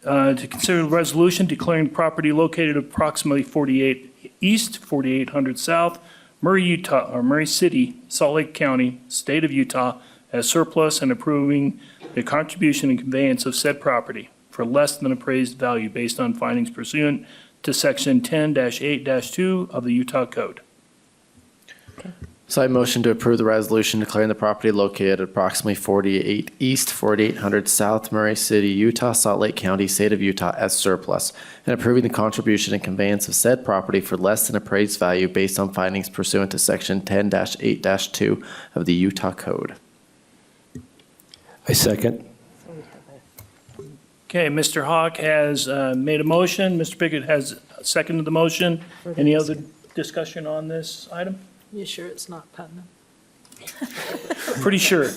to consider the resolution declaring property located approximately 48 East, 4800 South, Murray, Utah, or Murray City, Salt Lake County, State of Utah, as surplus and approving the contribution and conveyance of said property for less than appraised value based on findings pursuant to Section 10-8-2 of the Utah Code. So I motion to approve the resolution declaring the property located at approximately 48 East, 4800 South, Murray City, Utah, Salt Lake County, State of Utah as surplus, and approving the contribution and conveyance of said property for less than appraised value based on findings pursuant to Section 10-8-2 of the Utah Code. I second. Okay, Mr. Hawk has made a motion. Mr. Pickett has seconded the motion. Any other discussion on this item? You sure it's not Putnam? Pretty sure.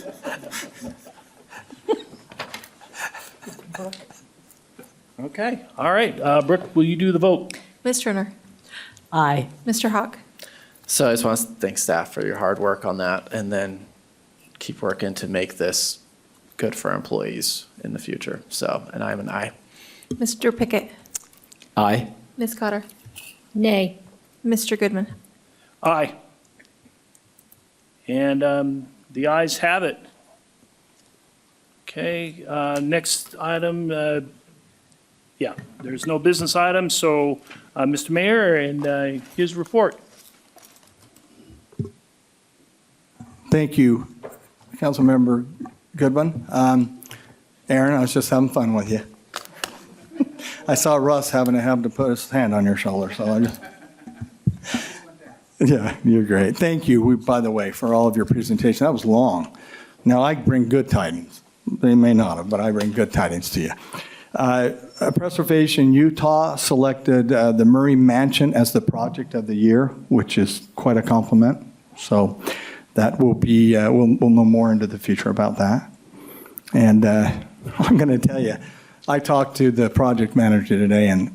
Okay, all right. Brooke, will you do the vote? Ms. Turner, Aye. Mr. Hawk, So I just want to thank staff for your hard work on that, and then keep working to make this good for our employees in the future. So, and I'm an aye. Mr. Pickett, Aye. Ms. Cotter, Nay. Mr. Goodman. Aye. And the ayes have it. Okay, next item, there's no business item, so Mr. Mayor and his report. Thank you, Councilmember Goodman. Aaron, I was just having fun with you. I saw Russ having to put his hand on your shoulder, so I just. Yeah, you're great. Thank you, by the way, for all of your presentation. That was long. Now, I bring good tidings. They may not have, but I bring good tidings to you. Preservation Utah selected the Murray Mansion as the project of the year, which is quite a compliment. So that will be, we'll know more into the future about that. And I'm going to tell you, I talked to the project manager today, and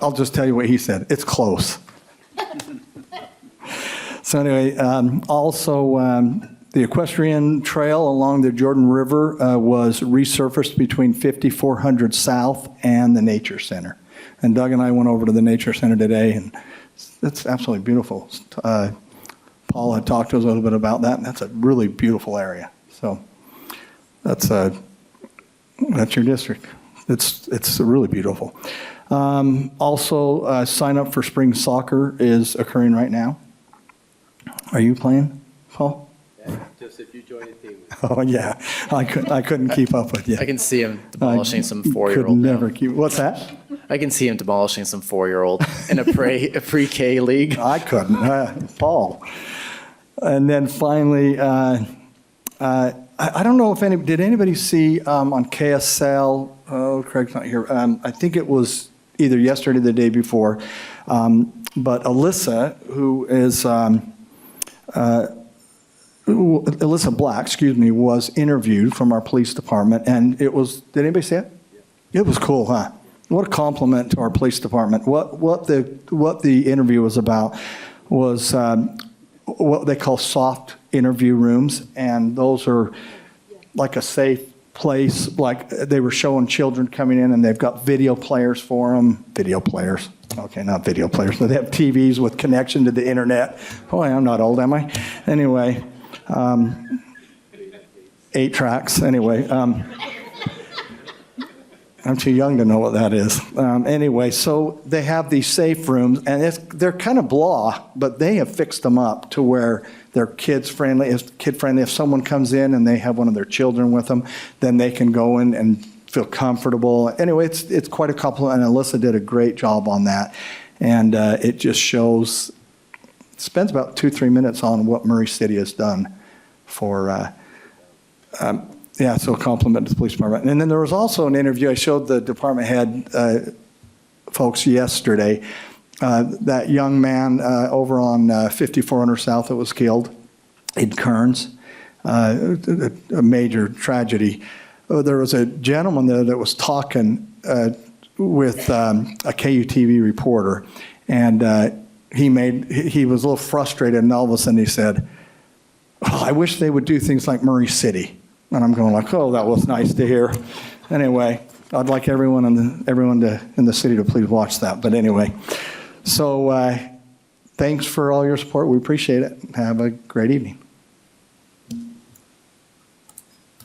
I'll just tell you what he said. It's close. So anyway, also the equestrian trail along the Jordan River was resurfaced between 5400 South and the Nature Center. And Doug and I went over to the Nature Center today, and it's absolutely beautiful. Paul had talked to us a little bit about that, and that's a really beautiful area. So that's your district. It's really beautiful. Also, sign up for spring soccer is occurring right now. Are you playing, Paul? Yeah, just if you join the team. Oh, yeah. I couldn't keep up with you. I can see him demolishing some Could four-year-old now. never keep. What's that? I can see him demolishing some four-year-old in a pre-K league. I couldn't. Paul. And then finally, I don't know if did anybody see on KSL, oh, Craig's not here. I think it was either yesterday or the day before, but Alyssa, who is, Alyssa Black, was interviewed from our police department, and it was, did anybody see it? It was cool, huh? What a compliment to our police department. What the interview was about was what they call soft interview rooms, and those are like a safe place. Like they were showing children coming in, and they've got video players for them. Video players. Okay, not video players, but they have TVs with connection to the internet. Boy, I'm not old, am I? Anyway, 8 tracks. Anyway, I'm too young to know what that is. Anyway, so they have these safe rooms, and they're kind of blah, but they have fixed them up to where they're kid-friendly. If someone comes in and they have one of their children with them, then they can go in and feel comfortable. Anyway, it's quite a compliment, and Alyssa did a great job on that. And it just shows, spends about 2-3 minutes on what Murray City has done for so a compliment to the police department. And then there was also an interview. I showed the department head folks yesterday. That young man over on 5400 South that was killed in Kearns, a major tragedy. There was a gentleman there that was talking with a KUTV reporter, and he was a little frustrated, and all of a sudden he said, "Oh, I wish they would do things like Murray City." And I'm going like, "Oh, that was nice to hear." Anyway, I'd like everyone in the city to please watch that. But anyway, so thanks for all your support. We appreciate it. Have a great evening.